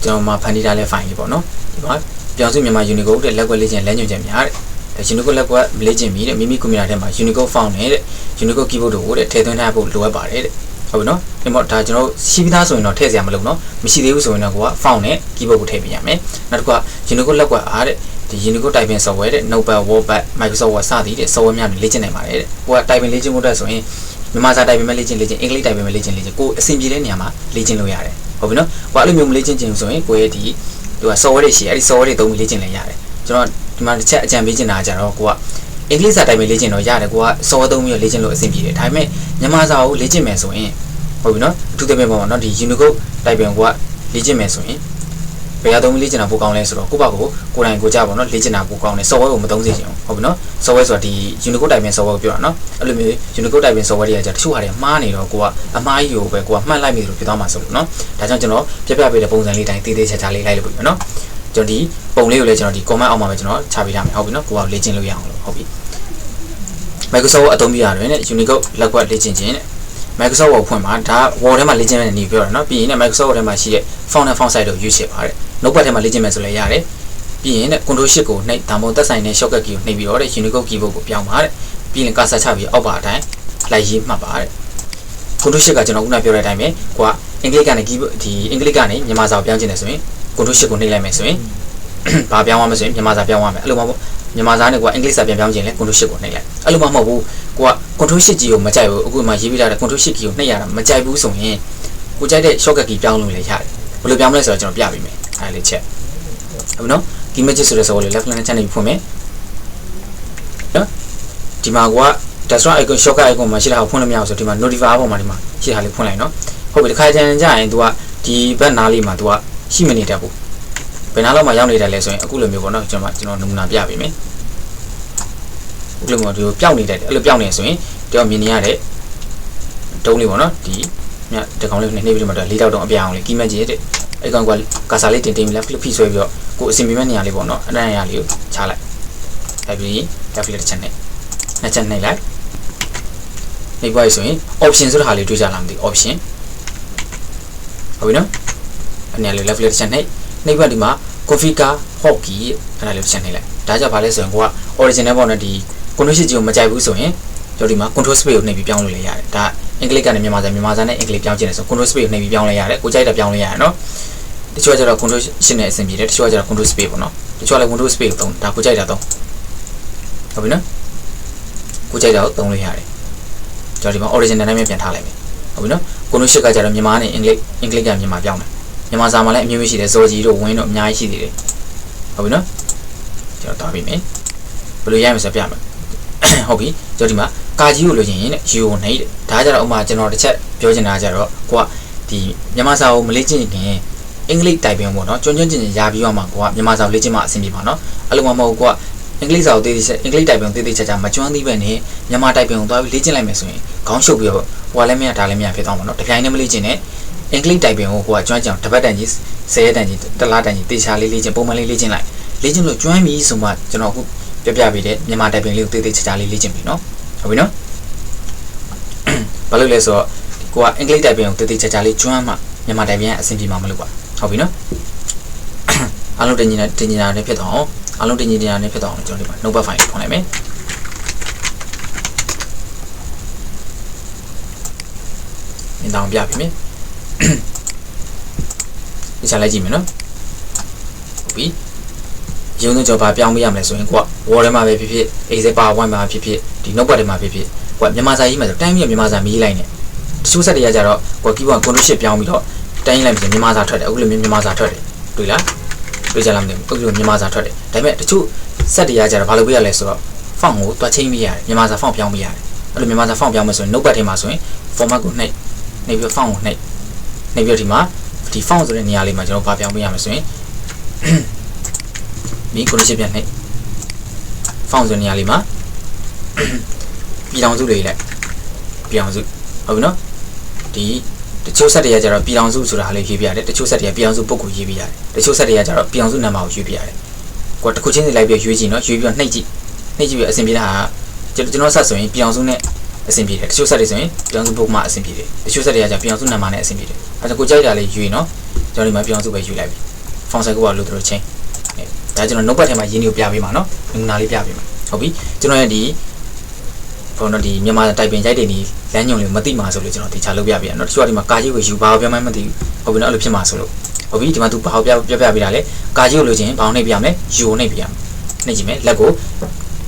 ကျွန်တော်မှာဖန်တီးထားတဲ့ file လေးပေါ့နော်ဒီမှာပြောင်းစုမြန်မာ Unicode တဲ့လက်ကွက်လေ့ကျင့်လမ်းညွှန်ချက်များတဲ့Unicode လက်ကွက်လေ့ကျင့်ပြီးတဲ့မိမိကွန်ပျူတာထဲမှာ Unicode font နဲ့တဲ့ Unicode keyboard တို့ကိုတဲ့ထည့်သွင်းထားဖို့လိုအပ်ပါတယ်တဲ့ဟုတ်ပြီနော်ဒီမှာဒါကျွန်တော်ရှိပြီးသားဆိုရင်တော့ထည့်စရာမလိုနော်မရှိသေးဘူးဆိုရင်တော့ကိုက font နဲ့ keyboard ကိုထည့်ပေးရမယ်နောက်တစ်ခုက Unicode လက်ကွက်အားတဲ့ဒီ Unicode typing software တဲ့ Notepad Wordpad Microsoft Word စသည်တဲ့ software များတွေလေ့ကျင့်နိုင်ပါတယ်တဲ့ကိုက typing လေ့ကျင့်ဖို့အတွက်ဆိုရင်မြန်မာစာ typing ပဲလေ့ကျင့်အင်္ဂလိပ် typing ပဲလေ့ကျင့်ကိုအဆင်ပြေတဲ့နေရာမှာလေ့ကျင့်လို့ရတယ်ဟုတ်ပြီနော်ကိုအဲ့လိုမျိုးမလေ့ကျင့်ချင်ဆိုရင်ကိုရဲ့ဒီသူက software တွေရှိအဲ့ဒီ software တွေသုံးပြီးလေ့ကျင့်လဲရတယ်ကျွန်တော်ဒီမှာတစ်ချက်အကြံပေးချင်တာကြတော့ကိုက အင်္ဂလိပ်စာတိုင်းပဲလေ့ကျင့်တော့ရတယ်ကိုကစောသုံးပြီးတော့လေ့ကျင့်လို့အဆင်ပြေတယ်ဒါပေမဲ့မြန်မာစာကိုလေ့ကျင့်မယ်ဆိုရင်ဟုတ်ပြီနော်အထူးသဖြင့်ပေါ့နော်ဒီ Unicode တိုက်ပင်ကိုကလေ့ကျင့်မယ်ဆိုရင်ဘယ်ဟာသုံးလေ့ကျင့်တာပိုကောင်းလဲဆိုတော့ကိုယ့်ဘာကိုယ်တိုင်ကိုကြပါတော့လေ့ကျင့်တာပိုကောင်းတယ် software ကိုမသုံးစေချင်ဘူးဟုတ်ပြီနော် software ဆိုတာဒီ Unicode တိုက်ပင် software ကိုပြောတာနော်အဲ့လိုမျိုး Unicode တိုက်ပင် software တွေကတချို့ဟာတွေမှားနေတော့ကိုကအမှားကြီးကိုပဲကိုကမှတ်လိုက်ပြီလို့ပြောသွားမှာဆိုလို့နော်ဒါကြောင့်ကျွန်တော်ပြပြပေးတဲ့ပုံစံလေးတိုင်းတေးသေးချာချာလေးလိုက်လို့ပြီနော်ကျွန်တော်ဒီပုံလေးကိုလည်းကျွန်တော်ဒီ comment အောက်မှာပဲကျွန်တော်ချပေးထားမယ်ဟုတ်ပြီနော်ကိုကလေ့ကျင့်လို့ရအောင်လို့ဟုတ်ပြီ Microsoft အသုံးပြုရတယ်နဲ့ Unicode လက်ကွက်လေ့ကျင့်ခြင်းနဲ့ Microsoft Word ဖွင့်ပါဒါ Word ထဲမှာလေ့ကျင့်မယ်နေပြောတာနော်ပြီးရင် Microsoft Word ထဲမှာရှိတဲ့ font နဲ့ font size တို့ရွေးချယ်ပါတယ် Notepad ထဲမှာလေ့ကျင့်မယ်ဆိုလည်းရတယ်ပြီးရင် Control Shift ကိုနှိပ်ဒါမှမဟုတ်သက်ဆိုင်တဲ့ shortcut key ကိုနှိပ်ပြီးတော့ Unicode keyboard ကိုပြောင်းပါတဲ့ပြီးရင် cursor ချပြီးအောက်ပါအတိုင်းလိုက်ရေးမှတ်ပါတဲ့ Control Shift ကကျွန်တော်ခုနပြောတဲ့အတိုင်းပဲကိုကအင်္ဂလိပ်ကနေ keyboard ဒီအင်္ဂလိပ်ကနေမြန်မာစာကိုပြောင်းချင်တယ်ဆိုရင် Control Shift ကိုနှိပ်လိုက်မယ်ဆိုရင်ဘာပြောင်းရမလဲဆိုရင်မြန်မာစာပြောင်းရမယ်အဲ့လိုမှပေါ့မြန်မာစာနဲ့ကိုကအင်္ဂလိပ်စာပြန်ပြောင်းချင်လဲ Control Shift ကိုနှိပ်လိုက်အဲ့လိုမှမဟုတ်ဘူးကိုက Control Shift ကြီးကိုမကြိုက်ဘူးအခုမှရေးပြထားတဲ့ Control Shift key ကိုနှိပ်ရတာမကြိုက်ဘူးဆိုရင်ကိုကြိုက်တဲ့ shortcut key ပြောင်းလို့လည်းရတယ်ဘယ်လိုပြောင်းမလဲဆိုတော့ကျွန်တော်ပြပေးမယ်အဲ့ဒါလေးချက်ဟုတ်ပြီနော် image ဆိုတဲ့ဆိုလေး left click နဲ့ချက်နေပြီးဖွင့်မယ်နော်ဒီမှာက desktop icon shortcut icon မှာရှိတာကိုဖွင့်လို့မရအောင်ဆိုဒီမှာ notify ပေါ်မှာဒီမှာရှိတာလေးဖွင့်လိုက်နော်ဟုတ်ပြီတစ်ခါကျရင်ကြာရင် तू ကဒီဘက်နားလေးမှာ तू ကရှိမနေတတ်ဘူးဘယ်နားလောက်မှာရောက်နေတယ်လဲဆိုရင်အခုလိုမျိုးပေါ့နော်ကျွန်တော်နမူနာပြပေးမယ်အခုလိုမျိုးဒီကိုပျောက်နေတယ်အဲ့လိုပျောက်နေဆိုရင်တော့မြင်နေရတဲ့တုံးလေးပေါ့နော်ဒီညဒီကောင်လေးနှိပ်ပြီးတော့၄တောက်တုံးအပြအောင်လေး key match ရဲ့အဲ့ကောင်ကကာစာလေးတင်ပြီး left click ဖိဆွဲပြီးတော့ကိုအစီအမီမဲ့နေရာလေးပေါ့နော်အဲ့ဒါနေရာလေးကိုချလိုက်အဲ့ပြီး left click တစ်ချက်နဲ့နှစ်ချက်နှိပ်လိုက်နှိပ်ပွားရဆိုရင် option ဆိုတဲ့ဟာလေးတွေ့ကြလားမသိ option ဟုတ်ပြီနော်အဲ့နေရာလေး left click တစ်ချက်နှိပ်ပွားဒီမှာ configure hotkey အဲ့ဒါလေးတစ်ချက်နှိပ်လိုက်ဒါကြောင့်ဘာလဲဆိုရင်ကိုက original ပေါ့နော်ဒီ control shift ကြီးကိုမကြိုက်ဘူးဆိုရင်ကျွန်တော်ဒီမှာ control space ကိုနှိပ်ပြီးပြောင်းလို့လည်းရတယ်ဒါအင်္ဂလိပ်ကနေမြန်မာစာနဲ့အင်္ဂလိပ်ပြောင်းချင်တယ်ဆို control space ကိုနှိပ်ပြီးပြောင်းလိုက်ရတယ်ကိုကြိုက်တာပြောင်းလိုက်ရတယ်နော်တချို့ကျတော့ control shift နဲ့အဆင်ပြေတယ်တချို့ကျတော့ control space ပေါ့နော်တချို့လည်း control space ကိုသုံးဒါကိုကြိုက်တာသုံးဟုတ်ပြီနော်ကိုကြိုက်တာကိုသုံးလို့ရတယ်ကျွန်တော်ဒီမှာ original နဲ့ပြန်ထားလိုက်မယ်ဟုတ်ပြီနော် control shift ကကျတော့မြန်မာနဲ့အင်္ဂလိပ်ကမြန်မာပြောင်းတယ်မြန်မာစာမှာလည်းအမျိုးမျိုးရှိတယ်ဇော်ကြီးတို့ဝင်းတို့အများကြီးရှိသေးတယ်ဟုတ်ပြီနော်ကျွန်တော်သွားပြီမယ်ဘယ်လိုရိုက်မလဲဆိုပြမယ်ဟုတ်ပြီကျွန်တော်ဒီမှာကာကြီးကိုလိုချင်ရင်နဲ့ U ကိုနှိပ်တယ်ဒါကြတော့ဥမာကျွန်တော်တစ်ချက်ပြောချင်တာကြတော့ကိုကဒီမြန်မာစာကိုမလေ့ကျင့်ခင်အင်္ဂလိပ်တိုင်ပင်ပေါ့နော်ကျွန်းကျွန်းကျင်ကျင်ရာပြီးတော့မှကိုကမြန်မာစာကိုလေ့ကျင့်မှအဆင်ပြေပါနော်အဲ့လိုမှမဟုတ်ကိုကအင်္ဂလိပ်စာကိုတေးသေးအင်္ဂလိပ်တိုင်ပင်ကိုတေးချာမကျွမ်းသေးပဲနဲ့မြန်မာတိုင်ပင်ကိုသွားပြီးလေ့ကျင့်လိုက်မယ်ဆိုရင်ခေါင်းရှုပ်ပြီးတော့ဟိုကလည်းမရဒါလည်းမရဖြစ်သွားမှာနော်တပြိုင်တည်းမလေ့ကျင့်နဲ့အင်္ဂလိပ်တိုင်ပင်ကိုကိုကကျွမ်းကြအောင်တစ်ပတ်တန်ကြီး10ရက်တန်ကြီးတစ်လတန်ကြီးတေချာလေးလေ့ကျင့်ပုံမှန်လေးလေ့ကျင့်လိုက်လေ့ကျင့်လို့ကျွမ်းပြီဆိုမှကျွန်တော်အခုပြပေးတဲ့မြန်မာတိုင်ပင်လေးကိုတေးချာလေးလေ့ကျင့်ပြီနော်ဟုတ်ပြီနော်ဘာလို့လဲဆိုတော့ကိုကအင်္ဂလိပ်တိုင်ပင်ကိုတေးချာလေးကျွမ်းမှမြန်မာတိုင်ပင်ကအဆင်ပြေမှာမလို့ပါဟုတ်ပြီနော်အားလုံးတင်နေတာနဲ့ဖြစ်တော့အားလုံးတင်နေတာနဲ့ဖြစ်တော့ကျွန်တော်ဒီမှာ notepad file ဖွင့်လိုက်မယ်ဒီတောင်ပြပြီမယ်ဒီချလိုက်ကြည့်မယ်နော်ဟုတ်ပြီရုံးတော့ကျွန်တော်ပြောင်းပေးရမလဲဆိုရင်ကိုက Word ထဲမှာပဲဖြစ်ဖြစ် Excel PowerPoint မှာဖြစ်ဖြစ်ဒီ notepad ထဲမှာဖြစ်ဖြစ်ကိုကမြန်မာစာရေးမှာဆိုတိုင်းပြီးမြန်မာစာမရေးလိုက်နဲ့တချို့စက်တွေကကြတော့ကိုက keyboard control shift ပြောင်းပြီးတော့တိုင်းလိုက်ပြီးမြန်မာစာထွက်တယ်အခုလိုမြန်မာစာထွက်တယ်တွေ့လားတွေ့ကြလားမသိဘူးအခုလိုမြန်မာစာထွက်တယ်ဒါပေမဲ့တချို့စက်တွေကကြတော့ဘာလုပ်ပေးရလဲဆိုတော့ font ကိုတွားချင်းပေးရတယ်မြန်မာစာ font ပြောင်းပေးရတယ်အဲ့လိုမြန်မာစာ font ပြောင်းမယ်ဆိုရင် notepad ထဲမှာဆိုရင် format ကိုနှိပ်ပြီးတော့ font ကိုနှိပ်ပြီးတော့ဒီမှာဒီ font ဆိုတဲ့နေရာလေးမှာကျွန်တော်ဗာပြောင်းပေးရမယ်ဆိုရင်ဒီ control shift ပြန်နှိပ် font ဆိုတဲ့နေရာလေးမှာပြည်ထောင်စုလေးလိုက်ပြည်ထောင်စုဟုတ်ပြီနော်ဒီတချို့ဆက်တွေကကြတော့ပြည်ထောင်စုဆိုတာလေးရေးပြရတယ်တချို့ဆက်တွေကပြည်ထောင်စုပုဂ္ဂိုလ်ရေးပြရတယ်တချို့ဆက်တွေကကြတော့ပြည်ထောင်စုနာမကိုရေးပြရတယ်ကိုတစ်ခုချင်းစီလိုက်ပြီးရွေးကြည့်နော်ရွေးပြီးတော့နှိပ်ကြည့်ပြီးအဆင်ပြေတာဟာကျွန်တော်ဆက်ဆိုရင်ပြည်ထောင်စုနဲ့အဆင်ပြေတယ်တချို့ဆက်တွေဆိုရင်ပြည်ထောင်စုပုဂ္ဂိုလ်မှာအဆင်ပြေတယ်တချို့ဆက်တွေကကြပြည်ထောင်စုနာမနဲ့အဆင်ပြေတယ်အဲဒါကိုကြိုက်တာလေးရွေးနော်ကျွန်တော်ဒီမှာပြည်ထောင်စုပဲရွေးလိုက်ပြီ font size ကိုပါလို့တို့ချင်းဒါကျွန်တော် notepad ထဲမှာရင်းနှီးကိုပြပေးမှာနော်နမူနာလေးပြပေးမှာဟုတ်ပြီကျွန်တော်ရဲ့ဒီဘောနော်ဒီမြန်မာတိုင်ပင်ရိုက်တဲ့ဒီလမ်းညွန်လေးမသိမှာဆိုလို့ကျွန်တော်တေချာလုပ်ပြပေးရနော်တချို့ကဒီမှာကာကြီးကိုယူဘာကိုပြောမှမသိဘူးဟုတ်ပြီနော်အဲ့လိုဖြစ်မှာဆိုလို့ဟုတ်ပြီဒီမှာသူဘာကိုပြပေးတာလဲကာကြီးကိုလိုချင်ဘာကိုနှိပ်ပြရမလဲယူကိုနှိပ်ပြရမယ်နှိပ်ကြည့်မယ်လက်ကို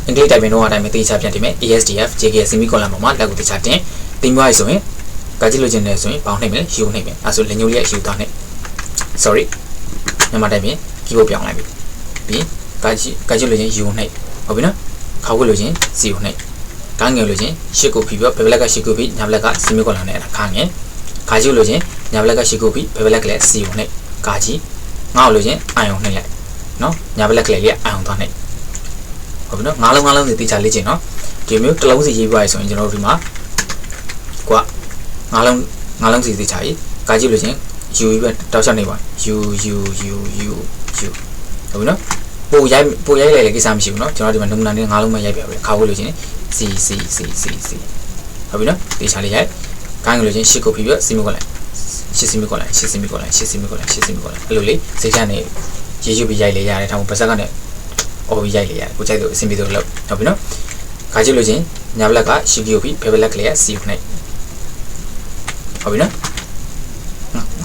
အင်္ဂလိပ်တိုင်ပင်တော့အတိုင်းပဲတေချာပြန်တင်မယ် ASDF JK semicolon ပေါ်မှာလက်ကိုတေချာတင်ပြီးွားရဆိုရင်ကာကြီးလိုချင်တယ်ဆိုရင်ဘာကိုနှိပ်မလဲယူကိုနှိပ်မယ်အဲ့ဆိုလက်ညှိုးလေးယူသွားနှိပ် sorry မြန်မာတိုင်ပင် keyboard ပြောင်းလိုက်ပြီပြီးကာကြီးလိုချင်ယူကိုနှိပ်ဟုတ်ပြီနော်ခ ခါဝဲလို့ချင်းစီကိုနှိပ်ကငယ်လို့ချင်းရှစ်ကိုပြီးပြီးဘယ်ဘလက်ကရှစ်ကိုပြီးညာဘလက်ကစီမီကိုလာနဲ့ခါငယ်ခါကြီးလို့ချင်းညာဘလက်ကရှစ်ကိုပြီးဘယ်ဘလက်ကလည်းစီကိုနှိပ်ကာကြီးငါ့လို့ချင်းအိုင်အောင်နှိပ်လိုက်နော်ညာဘလက်ကလည်းအိုင်အောင်သွားနှိပ်ဟုတ်ပြီနော်ငါးလုံးစီတိကျလေးချင်းနော်ဒီမျိုးတစ်လုံးစီရေးပြရဆိုရင်ကျွန်တော်တို့ဒီမှာကွာငါးလုံးစီတိကျရေးကာကြီးလို့ချင်းယူပြီးတောက်ချက်နေပါယူဟုတ်ပြီနော်ပိုရိုက်လိုက်လေကိစ္စမရှိဘူးเนาะကျွန်တော်ဒီမှာနမူနာနဲ့ငါးလုံးမှရိုက်ပြပါမယ်ခါဝဲလို့ချင်းစီဟုတ်ပြီနော်ဒီချာလေးရိုက်ကိုင်းလို့ချင်းရှစ်ကိုပြီးပြီးစီမီကိုလိုက်ရှစ်စီမီကိုလိုက်အဲ့လိုလေးစိတ်ချနေရေးယူပြီးရိုက်လေရတယ်ထောင်ပါစက်ကနေအော်ပြီးရိုက်လေရတယ်ကိုကြိုက်လို့အဆင်ပြေလို့လုပ်ဟုတ်ပြီနော်ခါကြည့်လို့ချင်းညာဘလက်ကရှီကီကိုပြီးဘယ်ဘလက်ကလေးကစီကိုနှိပ်ဟုတ်ပြီနော်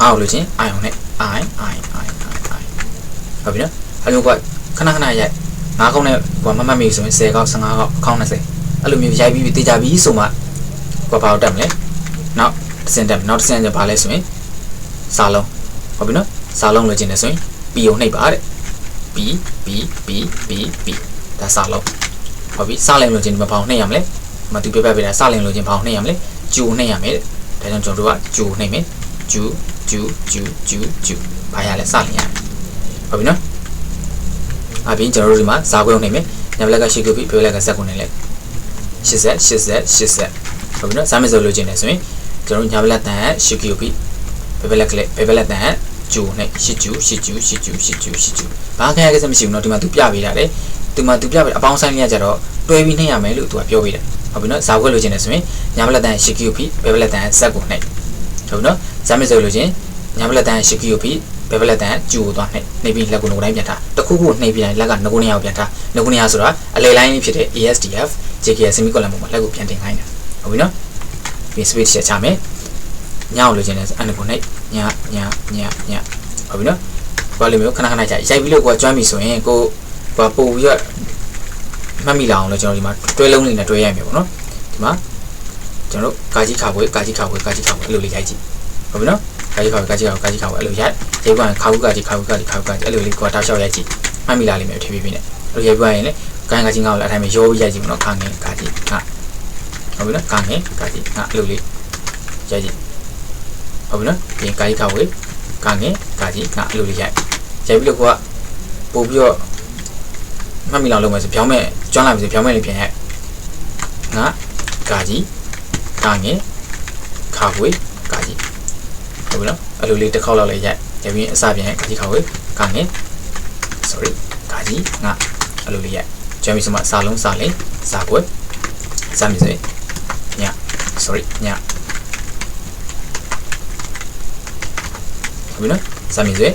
အားလို့ချင်းအိုင်အောင်နဲ့အိုင်ဟုတ်ပြီနော်အဲ့လိုကခဏရိုက်9ခေါက်နဲ့ကွာမမိဆိုရင်10ခေါက်15ခေါက်ခေါက်20အဲ့လိုမျိုးရိုက်ပြီးတေးကြပြီးဆိုမှကွာဘာတက်မလဲနောက်တစ်စင်တက်နောက်တစ်စင်ကျဘာလဲဆိုရင်စာလုံးဟုတ်ပြီနော်စာလုံးလို့ကျင်နေဆိုရင်ပီကိုနှိပ်ပါတဲ့ပီဒါစာလုံးဟုတ်ပြီစာလင်လို့ကျင်ဘာအောင်နှိပ်ရမလဲမတူပြပြပေးတာစာလင်လို့ကျင်ဘာအောင်နှိပ်ရမလဲဂျူနှိပ်ရမယ်တဲ့ဒါကြောင့်ကျွန်တော်တို့ကဂျူနှိပ်မယ်ဂျူဘာရလဲစာလင်ရဟုတ်ပြီနော်အပြင်ကျွန်တော်တို့ဒီမှာဇာခွဲအောင်နေမယ်ညဘလက်ကရှေ့ကိုပြီးဖေးလက်ကဇက်ကိုနေလဲ80ဟုတ်ပြီနော်ဇာမဆိုလို့ကျင်နေဆိုရင်ကျွန်တော်ညဘလက်တန်ရှေ့ကိုပြီးဖေးလက်တန်ဂျူနဲ့ရှစ်ဂျူဘာခရကိစ္စမရှိဘူးเนาะဒီမှာသူပြပေးတာလေဒီမှာသူပြပေးအပေါင်းဆိုင်လေးကကြတော့တွဲပြီးနှိမ့်ရမယ်လို့သူကပြောပေးတယ်ဟုတ်ပြီနော်ဇာခွဲလို့ကျင်နေဆိုရင်ညဘလက်တန်ရှေ့ကိုပြီးဖေးလက်တန်ဇက်ကိုနှိမ့်ဟုတ်ပြီနော်ဇာမဆိုလို့ကျင်ညဘလက်တန်ရှေ့ကိုပြီးဘယ်ဘလက်တန်ကျူသွားနှိပ်ပြီးလက်ကိုငုံတိုင်းပြန်ထားတခုခုနှိပ်ပြီးတိုင်းလက်ကငုံနေအောင်ပြန်ထားငုံနေရဆိုတာအလေလိုင်းလေးဖြစ်တဲ့ ASDF JKS semicolon ပုံမှာလက်ကိုပြန်တင်ခိုင်းတာဟုတ်ပြီနော်ဒီ space ချက်ချမယ်ညောင်းလို့ခြင်းနဲ့အဲ့ဒါကိုနှိပ်ညဟုတ်ပြီနော်ဘာလို့မျိုးခဏကြာရိုက်ပြီးလို့ကိုကျွမ်းပြီဆိုရင်ကိုပို့ပြီးတော့မှတ်မိလာအောင်လို့ကျွန်တော်ဒီမှာတွဲလုံးလေးနဲ့တွဲရိုက်မယ်ပေါ့နော်ဒီမှာကျွန်တော်တို့ကာကြီးခါပွဲအဲ့လိုလေးရိုက်ကြည့်ဟုတ်ပြီနော်ကာကြီးခါအဲ့လိုရိုက်ဒီကွာခါဘူးကာကြီးအဲ့လိုလေးကွာတောက်လျှောက်ရိုက်ကြည့်မှတ်မိလာလိမ့်မယ်ထပ်ပြီးနဲ့အဲ့လိုရိုက်ပွားရင်လည်းကိုင်းကာကြီးငါ့ကိုလည်းအထိုင်မှာရောပြီးရိုက်ကြည့်မနော်ခါငယ်ကာကြီးငါဟုတ်ပြီနော်ခါငယ်ကာကြီးငါအဲ့လိုလေးရိုက်ကြည့်ဟုတ်ပြီနော်ဒီကာကြီးခါဝေးခါငယ်ကာကြီးငါအဲ့လိုလေးရိုက်ပြီးလို့ကွာပို့ပြီးတော့မှတ်မိလာလို့မယ်ဆိုပြောင်းမဲ့ကျွမ်းလာပြီဆိုပြောင်းမဲ့လေးပြန်ရိုက်ငါကာကြီးခါငယ်ခါဝေးကာကြီးဟုတ်ပြီနော်အဲ့လိုလေးတစ်ခေါက်လောက်လေးရိုက်ပြီးအစပြန်ကာကြီးခါဝေးကာငယ် sorry ကာကြီးငါအဲ့လိုလေးရိုက်ကျွမ်းပြီးဆိုမှစာလုံးစာလေးစာကွယ်စာမြစေည sorry ညဟုတ်ပြီနော်စာမြစေ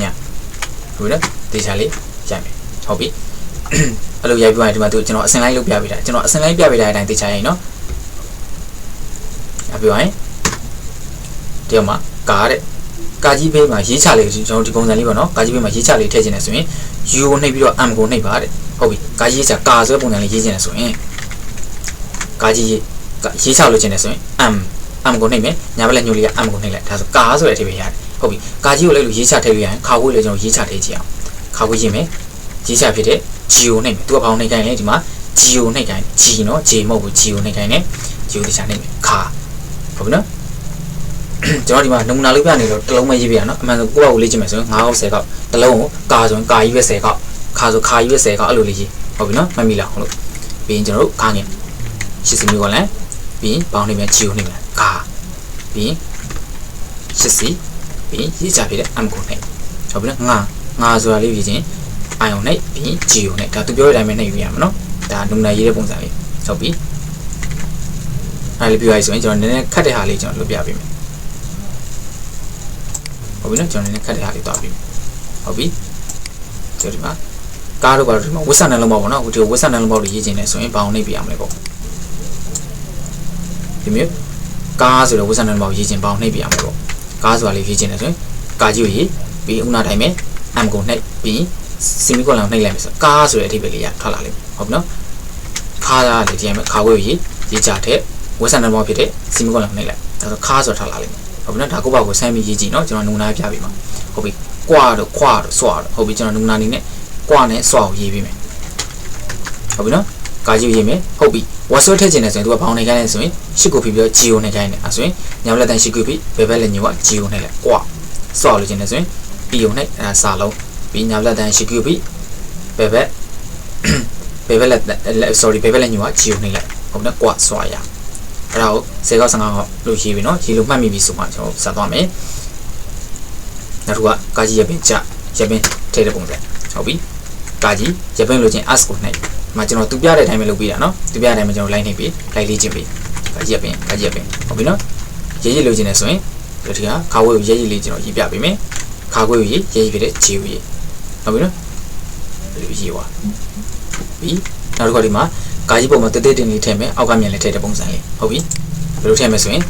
ညဟုတ်ပြီနော်တေချာလေးရိုက်မယ်ဟုတ်ပြီအဲ့လိုရိုက်ပြီးရင်ဒီမှာသူကျွန်တော်အစင်လိုက်လုပ်ပြပေးတာကျွန်တော်အစင်လိုက်ပြပေးတဲ့အတိုင်းတေချာရိုက်နော်အပြောရင်ဒီမှာကားတဲ့ကာကြီးဘေးမှာရေးချလေးကျွန်တော်ဒီပုံစံလေးပေါ့နော်ကာကြီးဘေးမှာရေးချလေးထည့်ခြင်းနဲ့ဆိုရင် U ကိုနှိပ်ပြီးတော့ M ကိုနှိပ်ပါတဲ့ဟုတ်ပြီကာကြီးရေးချကာဆိုတဲ့ပုံစံလေးရေးခြင်းနဲ့ဆိုရင်ကာကြီးရေးချလို့ခြင်းနဲ့ဆိုရင် M ကိုနှိပ်မယ်ညာဘက်လက်ညှိုးလေးက M ကိုနှိပ်လိုက်ဒါဆိုကာဆိုတဲ့အထိပဲရတယ်ဟုတ်ပြီကာကြီးကိုလည်းလို့ရေးချထည့်လို့ရရင်ခါခွေးလည်းကျွန်တော်ရေးချထည့်ကြည့်အောင်ခါခွေးရေးမယ်ရေးချဖြစ်တဲ့ G ကိုနှိပ်မယ်သူကဘာကိုနှိပ်ခိုင်းလဲဒီမှာ G ကိုနှိပ်ခိုင်း G နော် G မဟုတ်ဘူး G ကိုနှိပ်ခိုင်းတယ် G ကိုတခြားနှိပ်မယ်ခါဟုတ်ပြီနော်ကျွန်တော်ဒီမှာနမူနာလေးပြနေတော့တစ်လုံးပဲရေးပြရနော်အမှန်ဆိုကိုယ့်ဘာကိုလေ့ကျင့်မယ်ဆိုရင်9ခေါက်10ခေါက်တစ်လုံးကိုကာဆိုရင်ကာကြီးပဲ10ခေါက်ခါဆိုခါကြီးပဲ10ခေါက်အဲ့လိုလေးရေးဟုတ်ပြီနော်မှတ်မိလားဟုတ်လို့ပြီးရင်ကျွန်တော်တို့ခါငင်80မျိုးကလည်းပြီးရင်ပေါင်းနေမယ်ချီကိုနေမယ်ခါပြီးရင်80ပြီးရေးချပြတဲ့ M ကိုနဲ့ဟုတ်ပြီနော်ငါဆိုတာလေးရေးချင်းအိုင်ုံနဲ့ပြီးရင်ချီကိုနဲ့ဒါသူပြောတဲ့အတိုင်းပဲနှိပ်ပြရမှာနော်ဒါနမူနာရေးတဲ့ပုံစံလေးဟုတ်ပြီအဲ့လေးပြရဆိုရင်ကျွန်တော်နည်းနည်းခတ်တဲ့ဟာလေးကျွန်တော်လုပ်ပြပေးမယ်ဟုတ်ပြီနော်ကျွန်တော်လည်းခက်တဲ့ဟာလေးသွားပြီဟုတ်ပြီကျွန်တော်ဒီမှာကားတော့ပါဒီမှာဝက်ဆန်နှလုံးပေါက်ပေါ့နော်အခုဒီဝက်ဆန်နှလုံးပေါက်လေးရေးခြင်းနဲ့ဆိုရင်ဘာအောင်နှိပ်ပြရမလဲပေါ့ဒီမျိုးကားဆိုတော့ဝက်ဆန်နှလုံးပေါက်ရေးခြင်းဘာအောင်နှိပ်ပြရမလဲပေါ့ကားဆိုတာလေးရေးခြင်းနဲ့ဆိုရင်ကာကြီးကိုရေးပြီးဥနာတိုင်းပဲ M ကိုနှိပ်ပြီးစီမီကိုလောင်နှိပ်လိုက်မယ်ဆိုကားဆိုတဲ့အဓိပ္ပာယ်လေးရထွက်လာလိမ့်မယ်ဟုတ်ပြီနော်ခါးသားလေးဒီမှာခါဝဲကိုရေးချတဲ့ဝက်ဆန်နှလုံးပေါက်ဖြစ်တဲ့စီမီကိုလောင်နှိပ်လိုက်ဒါဆိုခါးဆိုတာထွက်လာလိမ့်မယ်ဟုတ်ပြီနော်ဒါကိုပေါ့ကိုဆိုင်းပြီးရေးကြည့်နော်ကျွန်တော်နမူနာပြပေးမှာဟုတ်ပြီကွာတော့ခွာတော့ဆွာတော့ဟုတ်ပြီကျွန်တော်နမူနာအနေနဲ့ကွာနဲ့ဆွာကိုရေးပေးမယ်ဟုတ်ပြီနော် ကာကြီးရေးမယ်ဟုတ်ပြီဝါဆွဲထည့်ခြင်းနဲ့ဆိုရင်သူကဘောင်းနေခိုင်းနေဆိုရင်ရှစ်ကိုပြီးဂျီယိုနေခိုင်းနေဆိုရင်ညာဘက်လက်တန်းရှစ်ကိုပြီးဘယ်ဘက်လက်ညိုကဂျီယိုနေလဲကွာစော့လို့ခြင်းနဲ့ဆိုရင်ပီယိုနဲ့အဲစာလုံးပြီးညာဘက်လက်တန်းရှစ်ကိုပြီးဘယ်ဘက်လက် sorry ဘယ်ဘက်လက်ညိုကဂျီယိုနေလဲဟုတ်နော်ကွာဆွာရအဲ့ဒါကို10ခေါက်15ခေါက်လို့ရေးပြီနော်ရေးလို့မှတ်မိပြီဆိုမှကျွန်တော်ဆက်သွားမယ်နောက်တစ်ခုကကာကြီးရပင်ကြရပင်ထည့်တဲ့ပုံစံဟုတ်ပြီကာကြီးရပင်လို့ချင်း ask ကိုနှိပ်ဒီမှာကျွန်တော်သူပြတဲ့အတိုင်းပဲလုပ်ပေးတာနော်သူပြတဲ့အတိုင်းပဲကျွန်တော် line နှိပ်ပြီး line လေးချင်းပြီးကာကြီးရပင်ဟုတ်ပြီနော်ရေးလို့ချင်းနေဆိုရင်ဒီကခါဝဲကိုရေးလေးကျွန်တော်ရေးပြပေးမယ်ခါခွဲကိုရေးဖြစ်တဲ့ဂျီကိုရေးဟုတ်ပြီနော်ရေးပါပြီးနောက်တစ်ခါဒီမှာကာကြီးပုံမှာတက်တက်တင်လေးထည့်မယ်အောက်ကမြန်လေးထည့်တဲ့ပုံစံလေးဟုတ်ပြီဘယ်လိုထည့်မလဲဆိုရင်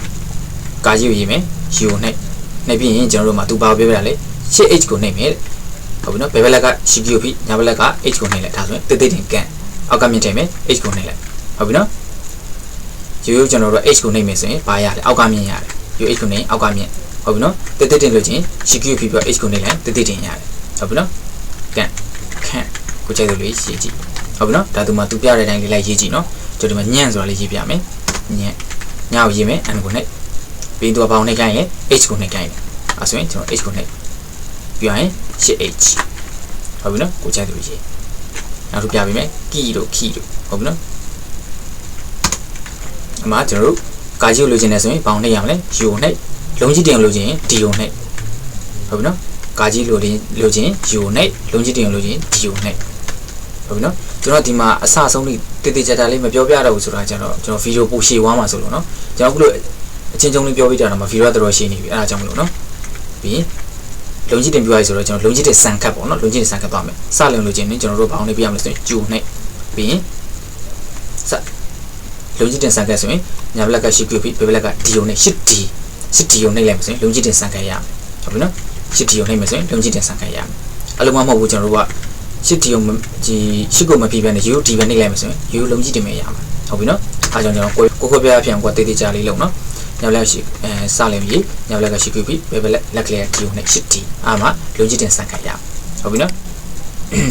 ကာကြီးကိုရေးမယ်ယူကိုနှိပ်ပြီးရင်ကျွန်တော်တို့မှာသူပါပြောပြတာလေ 8h ကိုနှိပ်မယ်ဟုတ်ပြီနော်ဘယ်ဘက်လက်က CQP ညာဘက်လက်က h ကိုနှိပ်လိုက်ဒါဆိုရင်တက်တက်တင်ကန်အောက်ကမြင့်ထည့်မယ် h ကိုနှိပ်လိုက်ဟုတ်ပြီနော်ရိုးကျွန်တော်တို့ h ကိုနှိပ်မယ်ဆိုရင်ဘာရလဲအောက်ကမြင့်ရတယ်ရိုး h ကိုနှိပ်အောက်ကမြင့်ဟုတ်ပြီနော်တက်တက်တင်လို့ချင်း CQP ပြီး h ကိုနှိပ်လိုက်တက်တက်တင်ရတယ်ဟုတ်ပြီနော်ကန်ခန့်ကိုကြိုက်လို့လေးရေးကြည့်ဟုတ်ပြီနော်ဒါသူမှသူပြတဲ့အတိုင်းလေးလိုက်ရေးကြည့်နော်ကျွန်တော်ဒီမှာညံ့ဆိုတာလေးရေးပြမယ်ညကိုရေးမယ် n ကိုနှိပ်ပြီးတော့ဘောင်းနှိပ်ခိုင်းရင် h ကိုနှိပ်ခိုင်းတယ်အဲဆိုရင်ကျွန်တော် h ကိုနှိပ်ပြီးရင် 8h ဟုတ်ပြီနော်ကိုကြိုက်လို့ရေးနောက်တစ်ပြပေးမယ် key တို့ဟုတ်ပြီနော်အမှကျွန်တော်တို့ကာကြီးကိုလိုချင်တယ်ဆိုရင်ဘောင်းနှိပ်ရမလဲ u ကိုနှိပ်လုံးကြီးတင်လိုချင်ရင် d ကိုနှိပ်ဟုတ်ပြီနော်ကာကြီးလိုချင် u ကိုနှိပ်လုံးကြီးတင်လိုချင် d ကိုနှိပ်ဟုတ်ပြီနော်ကျွန်တော်ဒီမှာအစဆုံးလေးတေးသေးချာချာလေးမပြောပြတော့ဘူးဆိုတာကျတော့ကျွန်တော်ဗီဒီယိုပို့ရှေ့ဝမ်းမှာဆိုလို့နော်ကျွန်တော်အခုလိုအချင်းချင်းလေးပြောပြကြတာမှာဗီဒီယိုကတော့ရှေ့နေပြီအဲ့ဒါကြောင့်မလို့နော်ပြီးလုံးကြီးတင်ပြောရဆိုတော့ကျွန်တော်လုံးကြီးတင်စံခတ်ပေါ့နော်လုံးကြီးတင်စံခတ်သွားမယ်စလင်လို့ချင်းကျွန်တော်တို့ဘောင်းလေးပြရမလို့ဆိုရင်ဂျူနဲ့ပြီးရင်စလုံးကြီးတင်စံခတ်ဆိုရင်ညာဘလက်ကရှိပြပြီးဘယ်ဘလက်ကဒီယိုနဲ့ 8D ကိုနှိပ်လိုက်မယ်ဆိုရင်လုံးကြီးတင်စံခတ်ရမယ်ဟုတ်ပြီနော် 8D ကိုနှိပ်မယ်ဆိုရင်လုံးကြီးတင်စံခတ်ရမယ်အလုံးမမဟုတ်ဘူးကျွန်တော်တို့က8D ကိုဒီ8ကိုမပြည့်ဘဲနဲ့ U ဒီပဲနှိပ်လိုက်မယ်ဆိုရင် U လုံးကြီးတင်မယ်ရမှာဟုတ်ပြီနော်အားကြောင့်ကျွန်တော်ကိုပြအဖြစ်ကိုတေးသေးချာလေးလုံးနော်ညဘလက်ရှိစလင်ပြီးညဘလက်ကရှိပြီးဘယ်ဘလက်ကလေးဒီယိုနဲ့ 8D အားမှာလုံးကြီးတင်စံခတ်ရဟုတ်ပြီနော်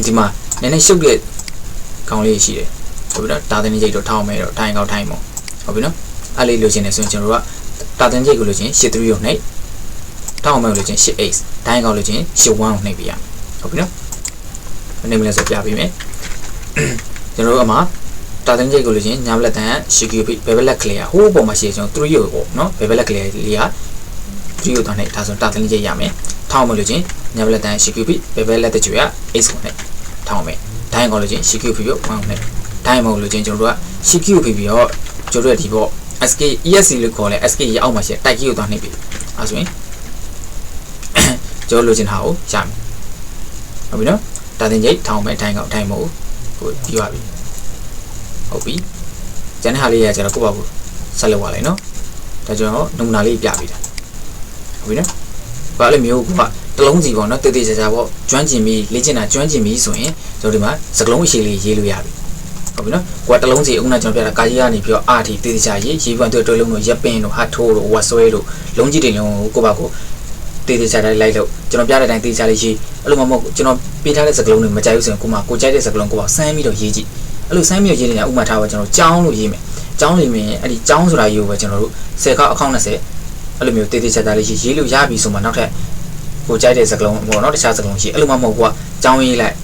ဒီမှာနည်းနည်းရှုပ်တဲ့ခေါင်းလေးရှိတယ်ဟုတ်ပြီနော်တာတင်ရိတ်တော့ထောင်းမယ်တော့ထိုင်ကောက်ထိုင်မို့ဟုတ်ပြီနော်အဲ့လေးလိုချင်တယ်ဆိုရင်ကျွန်တော်တို့ကတာတင်ရိတ်ကိုလိုချင်8 3ကိုနှိပ်ထောင်းမယ်လိုချင်8 8ထိုင်ကောက်လိုချင်8 1ကိုနှိပ်ပြရဟုတ်ပြီနော်နေမလဲဆိုပြပေးမယ်ကျွန်တော်တို့အမှာတာတင်ရိတ်ကိုလိုချင်ညာဘလက်တန်ရှိကူပြီးဘယ်ဘလက်ကလေးဟိုးပေါ်မှာရှိကျွန်တော်3ကိုပေါ့နော်ဘယ်ဘလက်ကလေးလေးက3ကိုတောင်းနေတာဆိုတာတင်ရိတ်ရမယ်ထောင်းမယ်လိုချင်ညာဘလက်တန်ရှိကူပြီးဘယ်ဘလက်တကြွေက 8ကိုနှိပ်ထောင်းမယ်ဒိုင်းကောလိုချင်ရှိကူပြီး1ကိုနှိပ်ဒိုင်းမဟုတ်လိုချင်ကျွန်တော်တို့ကရှိကူပြီးတော့ကျွန်တော်တို့ဒီပေါ့ SK ESC လို့ခေါ်လဲ SK ရအောက်မှာရှိတိုက်ကြီးကိုတောင်းနှိပ်ပြီအဲဆိုရင်ကျွန်တော်လိုချင်တာကိုရမယ်ဟုတ်ပြီနော်တာတင်ရိတ်ထောင်းမယ်ဒိုင်းကောဒိုင်းမဟုတ်ကိုပြီးပါပြီဟုတ်ပြီကျန်တဲ့ဟာလေးရကျတော့ကိုယ့်ဘာကိုဆက်လုပ်ပါလိုက်နော်ဒါကျွန်တော်နမူနာလေးပြပေးတာဟုတ်ပြီနော်ဘာလဲမျိုးကတလုံးစီပေါ့နော်တေးသေးချာချာပေါ့ကျွမ်းကျင်ပြီးလေ့ကျင့်တာကျွမ်းကျင်ပြီးဆိုရင်ကျွန်တော်ဒီမှာစကလုံးအရှိလေးရေးလို့ရပြီဟုတ်ပြီနော်ကိုကတလုံးစီအခုနကကျွန်တော်ပြတာကာကြီးကနေပြီးတော့အာတီတေးသေးချာရေးပွန်တွေ့လုံးတို့ရပ်ပင်တို့ဟာထိုးတို့ဝတ်ဆွဲတို့လုံးကြီးတွေလုံးကိုယ့်ဘာကိုတေးသေးချာချာလိုက်လို့ကျွန်တော်ပြတဲ့အတိုင်းတေးချာလေးရေးအဲ့လိုမှမဟုတ်ကျွန်တော်ပေးထားတဲ့စကလုံးတွေမကြိုက်ဘူးဆိုရင်ကိုကြိုက်တဲ့စကလုံးကိုစမ်းပြီးတော့ရေးကြည့်အဲ့လိုစမ်းပြီးရေးနေတာဥမာထားပါကျွန်တော်ကြောင်းလို့ရေးမယ်ကြောင်းလေးမြင်အဲ့ဒီကြောင်းဆိုတာရေးကိုပဲကျွန်တော်တို့10ခေါက်အကောင့်20အဲ့လိုမျိုးတေးသေးချာချာလေးရေးလို့ရပြီဆိုမှနောက်ထပ်ကိုကြိုက်တဲ့စကလုံးပေါ့နော်တခြားစကလုံးရေးအဲ့လိုမှမဟုတ်ဘူးကကြောင်းရေးလိုက်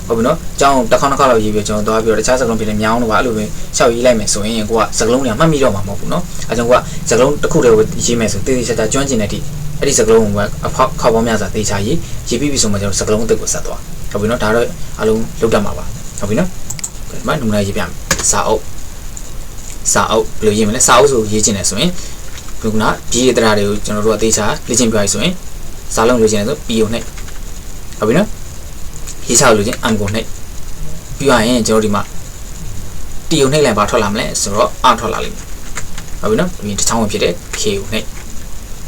ဟုတ်ပြီနော်ကြောင်းတစ်ခေါက်နှစ်ခေါက်လောက်ရေးပြီးကျွန်တော်သွားပြီးတော့တခြားစကလုံးဖြစ်နေမြောင်းတော့ပါအဲ့လိုပဲရှောက်ရေးလိုက်မယ်ဆိုရင်ကိုကစကလုံးတွေကမှတ်မိတော့မှာမဟုတ်ဘူးနော်အဲကြောင့်ကိုကစကလုံးတစ်ခုတည်းကိုရေးမယ်ဆိုတေးသေးချာချာကျွမ်းကျင်တဲ့အထိအဲ့ဒီစကလုံးကိုအဖောက်ခေါက်ပေါင်းများစွာတေးချာရေးပြီးပြီဆိုမှကျွန်တော်စကလုံးအသစ်ကိုဆက်သွားဟုတ်ပြီနော်ဒါတော့အလုံးလောက်တတ်မှာပါဟုတ်ပြီနော်ဒီမှာနမူနာရေးပြမယ်စာအုပ်ဘယ်လိုရေးမလဲစာအုပ်ဆိုရေးချင်တယ်ဆိုရင်ခုနဒီအတရာတွေကိုကျွန်တော်တို့အသေးချာလေ့ကျင့်ပြရဆိုရင်စာလုံးလိုချင်တယ်ဆို P ကိုနှိပ်ဟုတ်ပြီနော်ရေးချလိုချင် M ကိုနှိပ်ပြီးရင်ကျွန်တော်ဒီမှာ T ကိုနှိပ်လိုက်ပါထွက်လာမလဲဆိုတော့ R ထွက်လာလိမ့်မယ်ဟုတ်ပြီနော်ဒီတစ်ချောင်းဝင်ဖြစ်တဲ့ K ကိုနှိပ်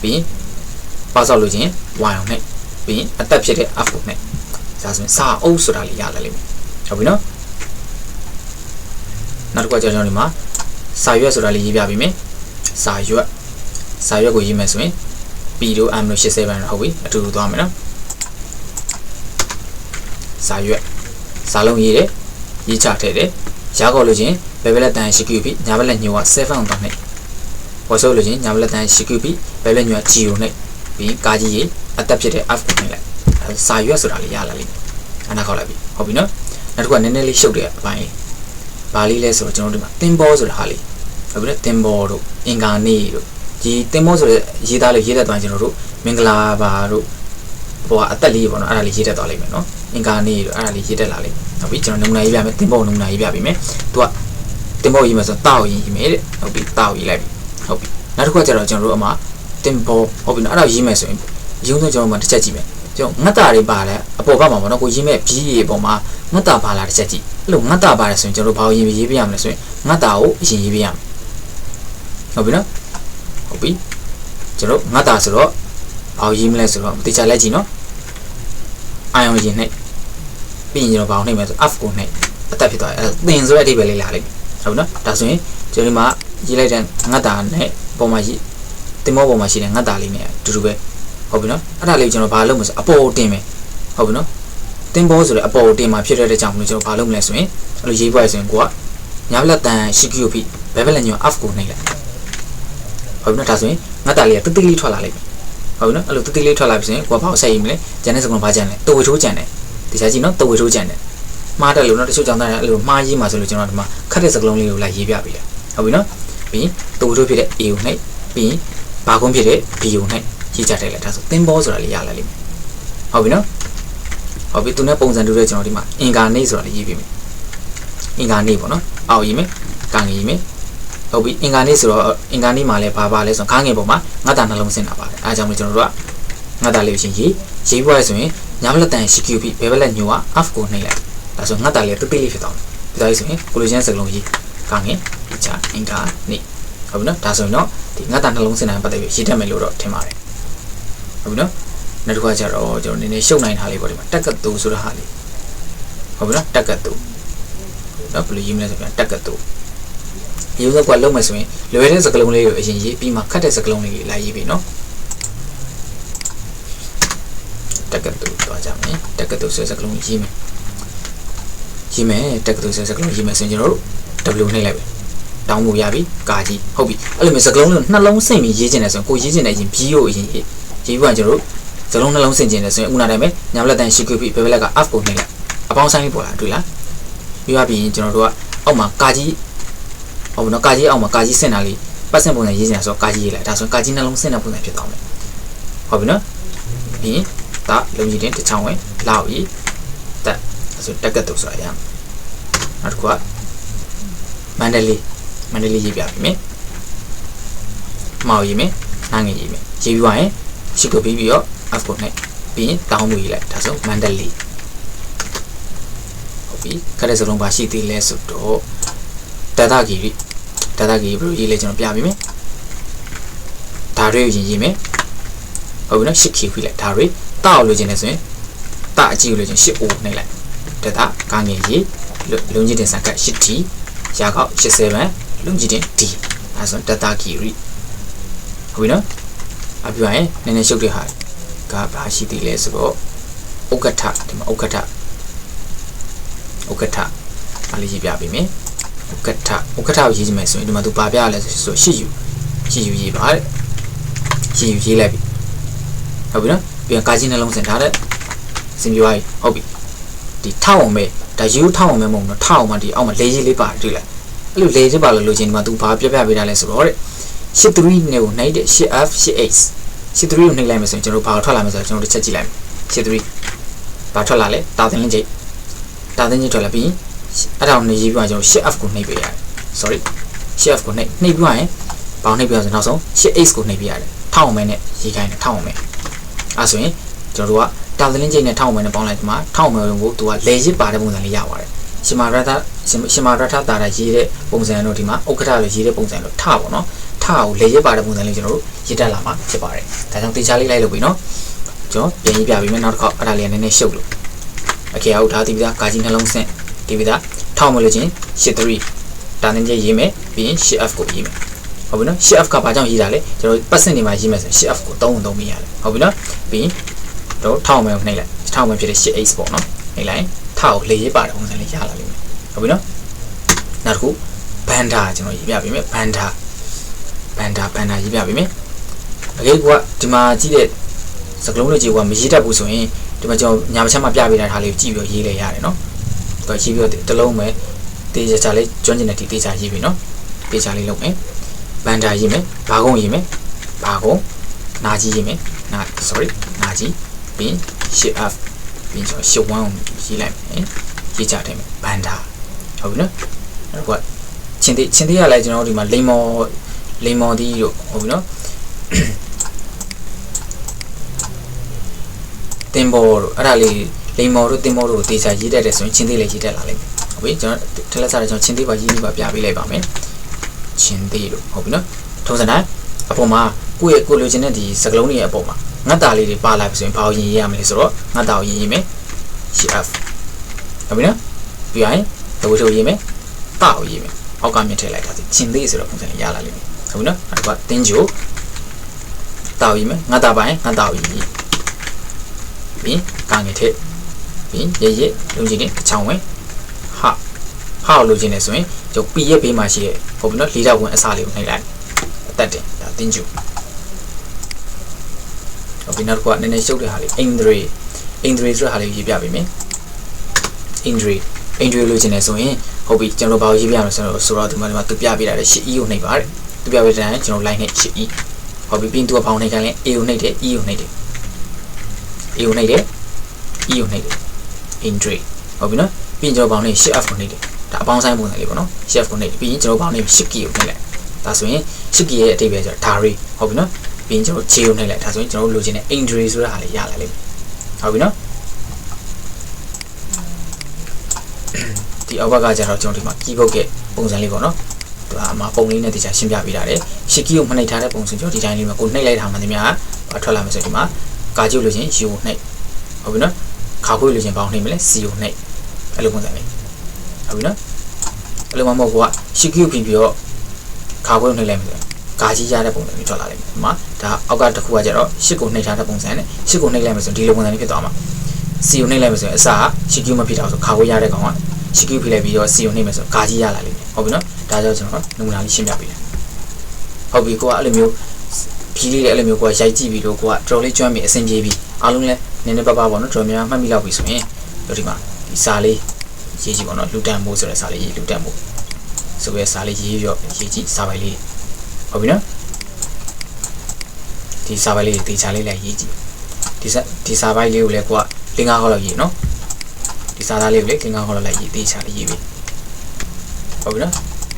ပြီးရင်ပါဆောက်လိုချင် Y ကိုနှိပ်ပြီးရင်အသက်ဖြစ်တဲ့ F ကိုနှိပ်ဒါဆိုရင်စာအုပ်ဆိုတာလေးရလာလိမ့်မယ်ဟုတ်ပြီနော်နောက်တစ်ခုကကျွန်တော်ဒီမှာစာရွက်ဆိုတာလေးရေးပြပေးမယ်စာရွက်ကိုရေးမယ်ဆိုရင် P တို့ M တို့87ဟုတ်ပြီအတူတူသွားမယ်နော်စာရွက်စာလုံးရေးတယ်ရေးချထည့်တယ် ရှားကောလို့ချင်းဘယ်ဘက်လက်တန်ရှိကူပြီးညာဘက်လက်ညိုက7အောင်တောင်းနေပေါ်ဆိုလို့ချင်းညာဘက်လက်တန်ရှိကူပြီးဘယ်ဘက်ညိုက G ကိုနှိပ်ပြီးကာကြီးရေအသက်ဖြစ်တဲ့ F ကိုနှိပ်လိုက်စာရွက်ဆိုတာလေးရလာလိမ့်မယ်အနာခေါက်လိုက်ပြီဟုတ်ပြီနော်နောက်တစ်ခုကနည်းနည်းလေးရှုပ်တဲ့အပိုင်းလေးဘာလေးလဲဆိုတော့ကျွန်တော်တို့ဒီမှာတင်ဘောဆိုတာဟာလေးဟုတ်ပြီနော်တင်ဘောတို့အင်္ဂါနေတို့ဒီတင်ဘောဆိုတဲ့ရေးသားလေးရေးတတ်သွားကျွန်တော်တို့မင်္ဂလာပါတို့ဟိုကအသက်လေးပေါ့နော်အဲ့ဒါလေးရေးတတ်သွားလိမ့်မယ်နော်အင်္ဂါနေတို့အဲ့ဒါလေးရေးတတ်လာလိမ့်မယ်ဟုတ်ပြီကျွန်တော်နမူနာရေးပြမယ်တင်ဘောနမူနာရေးပြပေးမယ်သူကတင်ဘောရေးမယ်ဆိုတော့တောက်ရေးမယ်တဲ့ဟုတ်ပြီတောက်ရေးလိုက်ပြီဟုတ်ပြီနောက်တစ်ခုကကျတော့ကျွန်တော်တို့အမှတင်ဘောဟုတ်ပြီနော်အဲ့ဒါရေးမယ်ဆိုရင်ရုံးဆုံးကျွန်တော်မှတစ်ချက်ကြည့်မယ်ကျွန်တော်ငတ်တာတွေပါလဲအပေါ်ကမှာပေါ့နော်ကိုရေးမဲ့ဘီးရေပေါ်မှာငတ်တာပါလာတစ်ချက်ကြည့်အဲ့လိုငတ်တာပါတယ်ဆိုရင်ကျွန်တော်ဘာကိုရေးပြရမလဲဆိုရင်ငတ်တာကိုအရင်ရေးပြရမယ်ဟုတ်ပြီနော်ဟုတ်ပြီကျွန်တော်ငတ်တာဆိုတော့ဘာကိုရေးမလဲဆိုတော့တေချာလိုက်ကြည့်နော်အာယုံရင်နဲ့ပြီးရင်ကျွန်တော်ဘာကိုနှိပ်မလဲဆို F ကိုနှိပ်အသက်ဖြစ်သွားတယ်သင်ဆိုတဲ့အဓိပ္ပာယ်လေးလာလိမ့်မယ်ဟုတ်ပြီနော်ဒါဆိုရင်ကျွန်တော်ဒီမှာရေးလိုက်တဲ့ငတ်တာနဲ့ပုံမှာရေးတင်မောပုံမှာရှိတဲ့ငတ်တာလေးနဲ့အတူတူပဲဟုတ်ပြီနော်အဲ့ဒါလေးကျွန်တော်ဘာလုပ်မလဲဆိုအပေါ်တင်မယ်ဟုတ်ပြီနော်တင်ဘောဆိုတဲ့အပေါ်တင်မှာဖြစ်တဲ့ကြောင့်မလို့ကျွန်တော်ဘာလုပ်မလဲဆိုရင်အဲ့လိုရေးပွားဆိုရင်ကိုကညာဘက်တန်ရှိကူပြီးဘယ်ဘက်လက်ညော F ကိုနှိပ်လိုက်ဟုတ်ပြီနော်ဒါဆိုရင်ငတ်တာလေးကတိတိလေးထွက်လာလိမ့်မယ်ဟုတ်ပြီနော်အဲ့လိုတိတိလေးထွက်လာပြီဆိုရင်ကိုကဘာကိုဆက်ရေးမလဲဂျန်တဲ့စကုံဘာဂျန်လဲတဝေထိုးဂျန်တယ်ဒီစားကြည့်နော်တဝေထိုးဂျန်တယ်မှားတယ်လို့နော်တချို့ကြောင့်အဲ့လိုမှားရေးမှာဆိုလို့ကျွန်တော်ဒီမှာခတ်တဲ့စကလုံးလေးကိုလိုက်ရေးပြပေးတယ်ဟုတ်ပြီနော်ပြီးရင်တဝေထိုးဖြစ်တဲ့ A ကိုနှိပ်ပြီးရင်ဘာကုန်းဖြစ်တဲ့ B ကိုနှိပ်ရေးကြတယ်လေဒါဆိုသင်ဘောဆိုတာလေးရလာလိမ့်မယ်ဟုတ်ပြီနော်ဟုတ်ပြီသူနဲ့ပုံစံတူတဲ့ကျွန်တော်ဒီမှာအင်္ဂါနေဆိုတာလေးရေးပေးမယ်အင်္ဂါနေပေါ့နော်အောက်ရေးမယ်ကငယ်ရေးမယ်ဟုတ်ပြီအင်္ဂါနေဆိုတော့အင်္ဂါနေမှာလည်းဘာလဲဆိုတော့ခါငယ်ပုံမှာငတ်တာနှလုံးဆင်းတာပါတယ်အဲဒါကြောင့်မို့ကျွန်တော်တို့ကငတ်တာလေးကိုရှင်ရေးပွားရဆိုရင်ညာဘက်လက်တန်ရှိကူပြီးဘယ်ဘက်လက်ညိုက F ကိုနှိပ်လိုက်ဒါဆိုငတ်တာလေးတိတိလေးဖြစ်သွားမယ်ဖြစ်သွားပြီဆိုရင်ကိုလိုချင်စကလုံးရေးကငယ်ချာအင်္ဂါနေဟုတ်ပြီနော်ဒါဆိုရင်တော့ဒီငတ်တာနှလုံးဆင်းတာပတ်သက်ပြီးရေးတတ်မယ်လို့တော့ထင်ပါတယ်ဟုတ်ပြီနော်နောက်တစ်ခါကျတော့ကျွန်တော်နည်းနည်းရှုပ်နိုင်တာလေးပေါ့ဒီမှာတက်ကတူဆိုတဲ့ဟာလေးဟုတ်ပြီနော်တက်ကတူနော်ဘယ်လိုရေးမလဲဆိုပြန်တက်ကတူရေးတော့ကလုံးမယ်ဆိုရင်လွယ်တဲ့စကလုံးလေးကိုအရင်ရေးပြီးမှခတ်တဲ့စကလုံးလေးကိုလာရေးပြီနော်တက်ကတူတော့ကြမယ်တက်ကတူဆိုတဲ့စကလုံးရေးမယ်တက်ကတူဆိုတဲ့စကလုံးရေးမယ်ဆိုရင်ကျွန်တော်တို့ W နှိပ်လိုက်ပဲတောင်းမှုရပြီကာကြီးဟုတ်ပြီအဲ့လိုမျိုးစကလုံးလေးနှလုံးစိမ့်ပြီးရေးချင်တယ်ဆိုရင်ကိုရေးချင်တဲ့အရင် B ကိုအရင်ရေးပွားကျွန်တော်တို့စလုံးနှလုံးဆင်ကျင်တယ်ဆိုရင်ဥနာတိုင်းပဲညာဘက်တန်ရှိကူပြီးဘယ်ဘက်က F ကိုနှိပ်လိုက်အပေါင်းဆိုင်လေးပေါ်လာတွေ့လားပြီးသွားပြီးရင်ကျွန်တော်တို့ကအောက်မှာကာကြီးဟုတ်ပြီနော်ကာကြီးအောက်မှာကာကြီးဆင်တာလေးပတ်စင်ပုံစံရေးစရာဆိုတော့ကာကြီးရေးလိုက်ဒါဆိုကာကြီးနှလုံးဆင်တဲ့ပုံစံဖြစ်သွားမယ်ဟုတ်ပြီနော်ပြီးရင်ဒါလုံကြီးတင်တစ်ချောင်းဝင်လောက်ရေးတက်ဆိုတက်ကတ်တို့ဆိုတာရမယ်နောက်တစ်ခုကမန္တလေးရေးပြပြီမယ်မောက်ရေးမယ်နားငယ်ရေးမယ်ရေးပြီးသွားရင်ရှိကိုပြီးတော့ F ကိုနှိပ်ပြီးရင်တောင်းမှုရေးလိုက်ဒါဆိုမန္တလေးဟုတ်ပြီခက်တဲ့စလုံးပါရှိသေးလဲဆိုတော့တတဂီဘယ်လိုရေးလဲကျွန်တော်ပြပေးမယ်ဒါတွေကိုရေးမယ်ဟုတ်ပြီနော်ရှစ်ခီခွေးလိုက်ဒါတွေတောက်လို့ခြင်းလဲဆိုရင်တအကြည့်လို့ခြင်းရှစ် O နှိပ်လိုက်တတကားငယ်ရေးလုံကြီးတင်စံကရှစ် T ရာကောက်87လုံကြီးတင် D အဲဆိုတတဂီဟုတ်ပြီနော်အပြည့်ရင်နည်းနည်းရှုပ်တဲ့ဟာကဘာရှိသေးလဲဆိုတော့ဥက္ကဋ္ဌဒီမှာဥက္ကဋ္ဌအားလေးရေးပြပေးမယ်ဥက္ကဋ္ဌကိုရေးကြည့်မယ်ဆိုရင်ဒီမှာသူပါပြရလဲဆိုရှစ်ယူရေးပါတဲ့ရှစ်ယူရေးလိုက်ပြီဟုတ်ပြီနော်ပြန်ကာကြီးနှလုံးစင်ထားတဲ့စင်ပြွားကြီးဟုတ်ပြီဒီထောက်အောင်ပဲဒါယူထောက်အောင်ပဲမဟုတ်ဘူးထောက်အောင်မှဒီအောက်မှာလေကြီးလေးပါတွေ့လိုက်အဲ့လိုလေကြီးပါလို့လိုချင်ဒီမှာသူဘာပြပေးတာလဲဆိုတော့တဲ့83နဲ့ကိုနှိပ်တဲ့ 8F 8H 83ကိုနှိပ်လိုက်မယ်ဆိုရင်ကျွန်တော်ဘာထွက်လာမလဲဆိုတော့ကျွန်တော်တစ်ချက်ကြည့်လိုက်မယ်83ဘာထွက်လာလဲတာသင်းကြီးထွက်လာပြီးအဲ့ဒါကိုနှိပ်ပြီးမှကျွန်တော် 8F ကိုနှိပ်ပေးရတယ် sorry 8F ကိုနှိပ်ပြီးမှရင်ဘာနှိပ်ပြရဆိုနောက်ဆုံး 8H ကိုနှိပ်ပေးရတယ်ထောက်အောင်မဲနဲ့ရေးခိုင်းတယ်ထောက်အောင်မဲအဲ့ဆိုရင်ကျွန်တော်တို့ကတာသင်းကြီးနဲ့ထောက်အောင်မဲနဲ့ပေါင်းလိုက်ဒီမှာထောက်အောင်မဲကိုသူကလေရစ်ပါတဲ့ပုံစံလေးရပါတယ်ရှင်မာရထတာတာရေးတဲ့ပုံစံတို့ဒီမှာဥက္ကဋ္ဌလိုရေးတဲ့ပုံစံတို့ထပါတော့ထားကိုလေရပါတဲ့ပုံစံလေးကျွန်တော်တို့ရေးတက်လာမှာဖြစ်ပါတယ်ဒါကြောင့်တေချာလေးလိုက်လို့ပြီနော်ကျွန်တော်ပြန်ရေးပြပေးမယ်နောက်တစ်ခေါက်အဲ့ဒါလေးနည်းနည်းရှုပ်လို့အခေအောက်ထားတည်ပြီးသားကာကြီးနှလုံးဆင့်တည်ပြီးသားထောက်မလို့ချင်း83တာတင်ကျရေးမယ်ပြီးရင် 8F ကိုရေးမယ်ဟုတ်ပြီနော် 8F ကဘာကြောင့်ရေးတာလဲကျွန်တော်ပတ်စင်နေမှာရေးမယ်ဆိုရင် 8F ကိုသုံးမိရတယ်ဟုတ်ပြီနော်ပြီးရင်တော့ထောက်မယ်ကိုနှိပ်လိုက်ထောက်မယ်ဖြစ်တဲ့ 8H ပေါ့နော်နှိပ်လိုက်ထောက်ကိုလေရပါတဲ့ပုံစံလေးရလာလိမ့်မယ်ဟုတ်ပြီနော် နောက်တစ်ခုဘန်ဒါကျွန်တော်ရေးပြပေးမယ်ဘန်ဒါရေးပြပေးမယ်အကေကဒီမှာကြည့်တဲ့စကလုံးတွေကြီးကမရေးတတ်ဘူးဆိုရင်ဒီမှာကျွန်တော်ညာဘက်ချက်မှာပြပေးတဲ့ဟာလေးကိုကြည့်ပြီးရေးလိုက်ရတယ်နော်သူကရေးပြီးတော့တစ်လုံးပဲတေးချာလေးကျွမ်းကျင်တဲ့ဒီတေးချာရေးပြီနော်တေးချာလေးလုပ်မယ်ဘန်ဒါရေးမယ်ဘာကုန်းရေးမယ်ဘာကုန်းနာကြီးရေးမယ်နာကြီးပြီး shift up ပြီးကျွန်တော် shift 1ကိုရေးလိုက်မယ်ရေးချတယ်ဘန်ဒါဟုတ်ပြီနော်အဲ့တော့ချင်းသေးရလဲကျွန်တော်ဒီမှာလိန်မော်ဒီတို့ဟုတ်ပြီနော်တင်ဘောတို့အဲ့ဒါလေးလိန်မော်တို့တင်ဘောတို့တေချာရေးတတ်တယ်ဆိုရင်ချင်းသေးလေးရေးတတ်လာလိမ့်မယ်ဟုတ်ပြီကျွန်တော်ထလက်စားတယ်ကျွန်တော်ချင်းသေးပါရေးပြီးပါပြပေးလိုက်ပါမယ်ချင်းသေးတို့ဟုတ်ပြီနော်ထုံးစံတိုင်းအပေါ်မှာကိုလိုချင်တဲ့ဒီစကလုံးတွေရဲ့အပေါ်မှာငတ်တာလေးတွေပါလာပြီဆိုရင်ဘာကိုရေးရမလဲဆိုတော့ငတ်တာကိုရေးမယ် shift ဟုတ်ပြီနော်ပြီးရင်တဝထိုးရေးမယ်တာကိုရေးမယ်အောက်ကမြင့်ထည့်လိုက်တာချင်းသေးဆိုတော့ပုံစံလေးရလာလိမ့်မယ်ဟုတ်ပြီနော်အဲ့ဒါကတင်းချိုတာကိုရေးမယ်ငတ်တာပိုင်းငတ်တာကိုရေးပြီးကာငယ်ထည့်ပြီးရဲလုံးချင်းနဲ့ချောင်းဝင်ဟာလိုချင်နေဆိုရင်ကျွန်တော် P ရဲ့ဘေးမှာရှိတဲ့ဟုတ်ပြီနော်၄တောက်ဝင်အစားလေးကိုနှိပ်လိုက်အသက်တင်ဒါတင်းချိုဟုတ်ပြီနောက်ကနည်းနည်းရှုပ်တဲ့ဟာလေး indri ဆိုတဲ့ဟာလေးရေးပြပေးမယ် indri လိုချင်နေဆိုရင်ဟုတ်ပြီကျွန်တော်ဘာကိုရေးပြရမလဲဆိုတော့ဒီမှာသူပြပေးတာလေ 8e ကိုနှိပ်ပါတဲ့သူပြပေးတဲ့တိုင်းကျွန်တော် line နဲ့ 8e ဟုတ်ပြီပြီးသူကဘောင်းနှိပ်ခိုင်းလဲ a ကိုနှိပ်တယ် e ကိုနှိပ်တယ် e ကိုနှိပ်တယ် e ကိုနှိပ်တယ် indri ဟုတ်ပြီနော်ပြီးရင်ကျွန်တော်ဘောင်းနဲ့ shift f ကိုနှိပ်တယ်ဒါအပေါင်းဆိုင်ပုံစံလေးပေါ့နော် shift ကိုနှိပ်ပြီးရင်ကျွန်တော်ဘောင်းနဲ့ shift key ကိုနှိပ်လိုက်ဒါဆိုရင် shift key ရဲ့အတိတ်ပဲဆိုတော့ dari ဟုတ်ပြီနော်ပြီးရင်ကျွန်တော် j ကိုနှိပ်လိုက်ဒါဆိုရင်ကျွန်တော်လိုချင်တဲ့ indri ဆိုတဲ့ဟာလေးရလာလိမ့်မယ်ဟုတ်ပြီနော်ဒီအောက်ကကျတော့ကျွန်တော်ဒီမှာ keyboard ရဲ့ပုံစံလေးပေါ့နော်သူအမှာပုံလေးနဲ့တခြားရှင်းပြပေးတာလေ shift key ကိုမနှိပ်ထားတဲ့ပုံစံကျွန်တော်ဒီတိုင်းလေးမှာကိုနှိပ်လိုက်တာမှတည်းများထွက်လာမယ်ဆိုဒီမှာကာကျုပ်လို့ချင်း u ကိုနှိပ်ဟုတ်ပြီနော်ခါခွေးလို့ချင်းဘောင်းနှိပ်မလဲ c ကိုနှိပ်အဲ့လိုပုံစံလေးဟုတ်ပြီနော်အဲ့လိုမှမဟုတ်က shift key ကိုပြင်ပြီးတော့ခါခွေးကိုနှိပ်လိုက်မယ်ကာကြီးရတဲ့ပုံစံမျိုးထွက်လာလိမ့်မယ်ဒီမှာဒါအောက်ကတစ်ခုကကျတော့ shift ကိုနှိပ်ထားတဲ့ပုံစံနဲ့ shift ကိုနှိပ်လိုက်မယ်ဆိုဒီလိုပုံစံလေးဖြစ်သွားမှာ c ကိုနှိပ်လိုက်မယ်ဆိုရင်အစက shift key မဖြစ်တော့ဆိုခါခွေးရတဲ့ကောင်က shift key ဖိလိုက်ပြီးတော့ c ကိုနှိပ်မယ်ဆိုကာကြီးရလာလိမ့်မယ်ဟုတ်ပြီနော်ဒါကြောင့်ကျွန်တော်နမူနာလေးရှင်းပြပေးတယ်ဟုတ်ပြီကိုကအဲ့လိုမျိုးဖြီးလေးလည်းအဲ့လိုမျိုးကိုရိုက်ကြည့်ပြီးတော့ကိုကတော်လေးကျွမ်းပြီးအဆင်ပြေပြီးအားလုံးလည်းနည်းနည်းပါးပါးပေါ့နော်တော်များမှတ်မိလောက်ပြီဆိုရင်ဒီမှာဒီစာလေးရေးကြည့်ပေါ့နော်လူတန်မိုးဆိုတဲ့စာလေးရေးလူတန်မိုးဆိုရဲစာလေးရေးရောရေးကြည့်စာပိုင်လေးဟုတ်ပြီနော်ဒီစာပိုင်လေးတေချာလေးလည်းရေးကြည့်ဒီစာပိုင်လေးကိုလည်းကိုကလင်းကားခေါက်လောက်ရေးနော်ဒီစာသားလေးကိုလည်းလင်းကားခေါက်လောက်လိုက်ရေးတေချာလေးရေးပြီဟုတ်ပြီနော်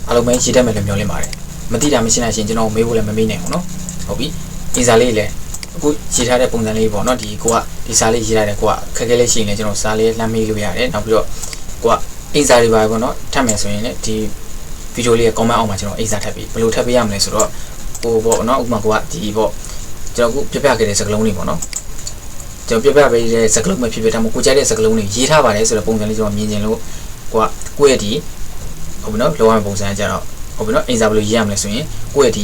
အားလုံးပဲရေးတတ်မယ်လို့မျှော်လင့်ပါတယ်မသိတာမရှိနိုင်ရှင်ကျွန်တော်မေးဖို့လည်းမမေးနိုင်ဘူးနော်ဟုတ်ပြီဒီစာလေးလည်းအခုရေးထားတဲ့ပုံစံလေးပေါ့နော်ဒီကိုကဒီစာလေးရေးထားတဲ့ကိုကခက်ခဲလေးရှိရင်လည်းကျွန်တော်စာလေးလှမ်းမေးလို့ရတယ်နောက်ပြီးတော့ကိုကအင်စာတွေပါပေါ့နော်ထပ်မယ်ဆိုရင်လည်းဒီဗီဒီယိုလေးရဲ့ comment အောက်မှာကျွန်တော်အင်စာထပ်ပြီးဘယ်လိုထပ်ပေးရမလဲဆိုတော့ကိုပေါ့နော်ဥပမာကိုကဒီပေါ့ကျွန်တော်အခုပြပြခဲ့တဲ့စကားလုံးတွေပေါ့နော်ကျွန်တော်ပြပြပေးတဲ့စကားလုံးပဲဖြစ်ဖြစ်ဒါမှမဟုတ်ကိုကြိုက်တဲ့စကားလုံးတွေရေးထားပါတယ်ဆိုတော့ပုံစံလေးကျွန်တော်မြင်ချင်လို့ကိုယ့်ရဲ့ဒီဟုတ်ပြီနော်လောရမယ့်ပုံစံကြတော့ဟုတ်ပြီနော်အင်စာဘယ်လိုရေးရမလဲဆိုရင်ကိုယ့်ရဲ့ဒ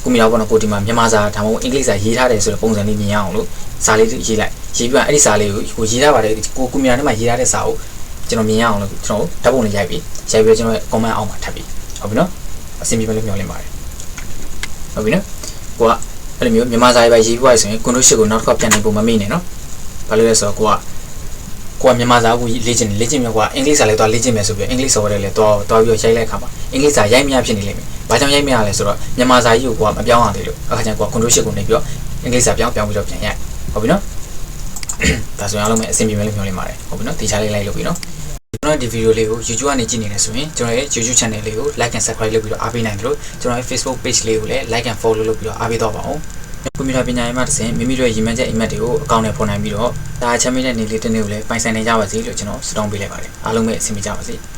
ီကွန်ပျူတာပေါ့နော်ကိုဒီမှာမြန်မာစာဒါမှမဟုတ်အင်္ဂလိပ်စာရေးထားတယ်ဆိုတဲ့ပုံစံလေးမြင်ရအောင်လို့စာလေးရေးလိုက်ရေးပြီးအဲ့ဒီစာလေးကိုရေးထားပါတယ်ကိုကွန်ပျူတာထဲမှာရေးထားတဲ့စာကိုကျွန်တော်မြင်ရအောင်လို့ကျွန်တော်ဓာတ်ပုံလေးရိုက်ပြီးကျွန်တော်ရဲ့ comment အောက်မှာထပ်ပြီးဟုတ်ပြီနော်အဆင်ပြေမယ်လို့မျှော်လင့်ပါတယ်ဟုတ်ပြီနော်ကိုကအဲ့လိုမျိုးမြန်မာစာရေးပဲရေးပြီးဆိုရင် control shift ကိုနောက်တစ်ခါပြန်နေပုံမမေ့နဲ့နော်ဘာလို့လဲဆိုတော့ကိုကမြန်မာစာကိုလေ့ကျင့်မျိုးကအင်္ဂလိပ်စာလေးတော့လေ့ကျင့်မယ်ဆိုပြီးအင်္ဂလိပ်စာတွေလည်းတော့ပြီးတော့ရိုက်လိုက်ခါမှာအင်္ဂလိပ်စာရိုက်မရဖြစ်နေလိမ့်မယ်။ဘာကြောင့်ရိုက်မရလဲဆိုတော့မြန်မာစာကြီးကိုမပြောင်းအောင်သေးလို့အခါကျရင်ကိုက control shift ကိုနေပြီးတော့အင်္ဂလိပ်စာပြောင်းပြီးတော့ပြန်ရိုက်ဟုတ်ပြီနော်။ဒါဆိုရင်အားလုံးပဲအဆင်ပြေမယ်လို့ပြောနေပါတယ်ဟုတ်ပြီနော်။ဒီချာလေးလိုက်လုပ်ပြီနော်။ကျွန်တော်ဒီဗီဒီယိုလေးကို YouTube ကနေကြည့်နေတယ်ဆိုရင်ကျွန်တော်ရဲ့ YouTube channel လေးကို like and subscribe လုပ်ပြီးတော့အားပေးနိုင်တယ်လို့ကျွန်တော်ရဲ့ Facebook page လေးကိုလည်း like and follow လုပ်ပြီးတော့အားပေးတော့ပါအောင်။ကွန်ပျူတာပညာရေးမှတစ်ဆင့်မိမိတို့ရဲ့ရည်မှန်းချက်အိမ်မက်တွေကိုအကောင့်နဲ့ဖော်နိုင်ပြီးတော့ဒါချမ်းမြေတဲ့နေ့လေးတစ်နေ့ကိုလည်းပိုင်ဆိုင်နိုင်ကြပါစေလို့ကျွန်တော်ဆုတောင်းပေးလိုက်ပါတယ်အားလုံးပဲအဆင်ပြေကြပါစေ။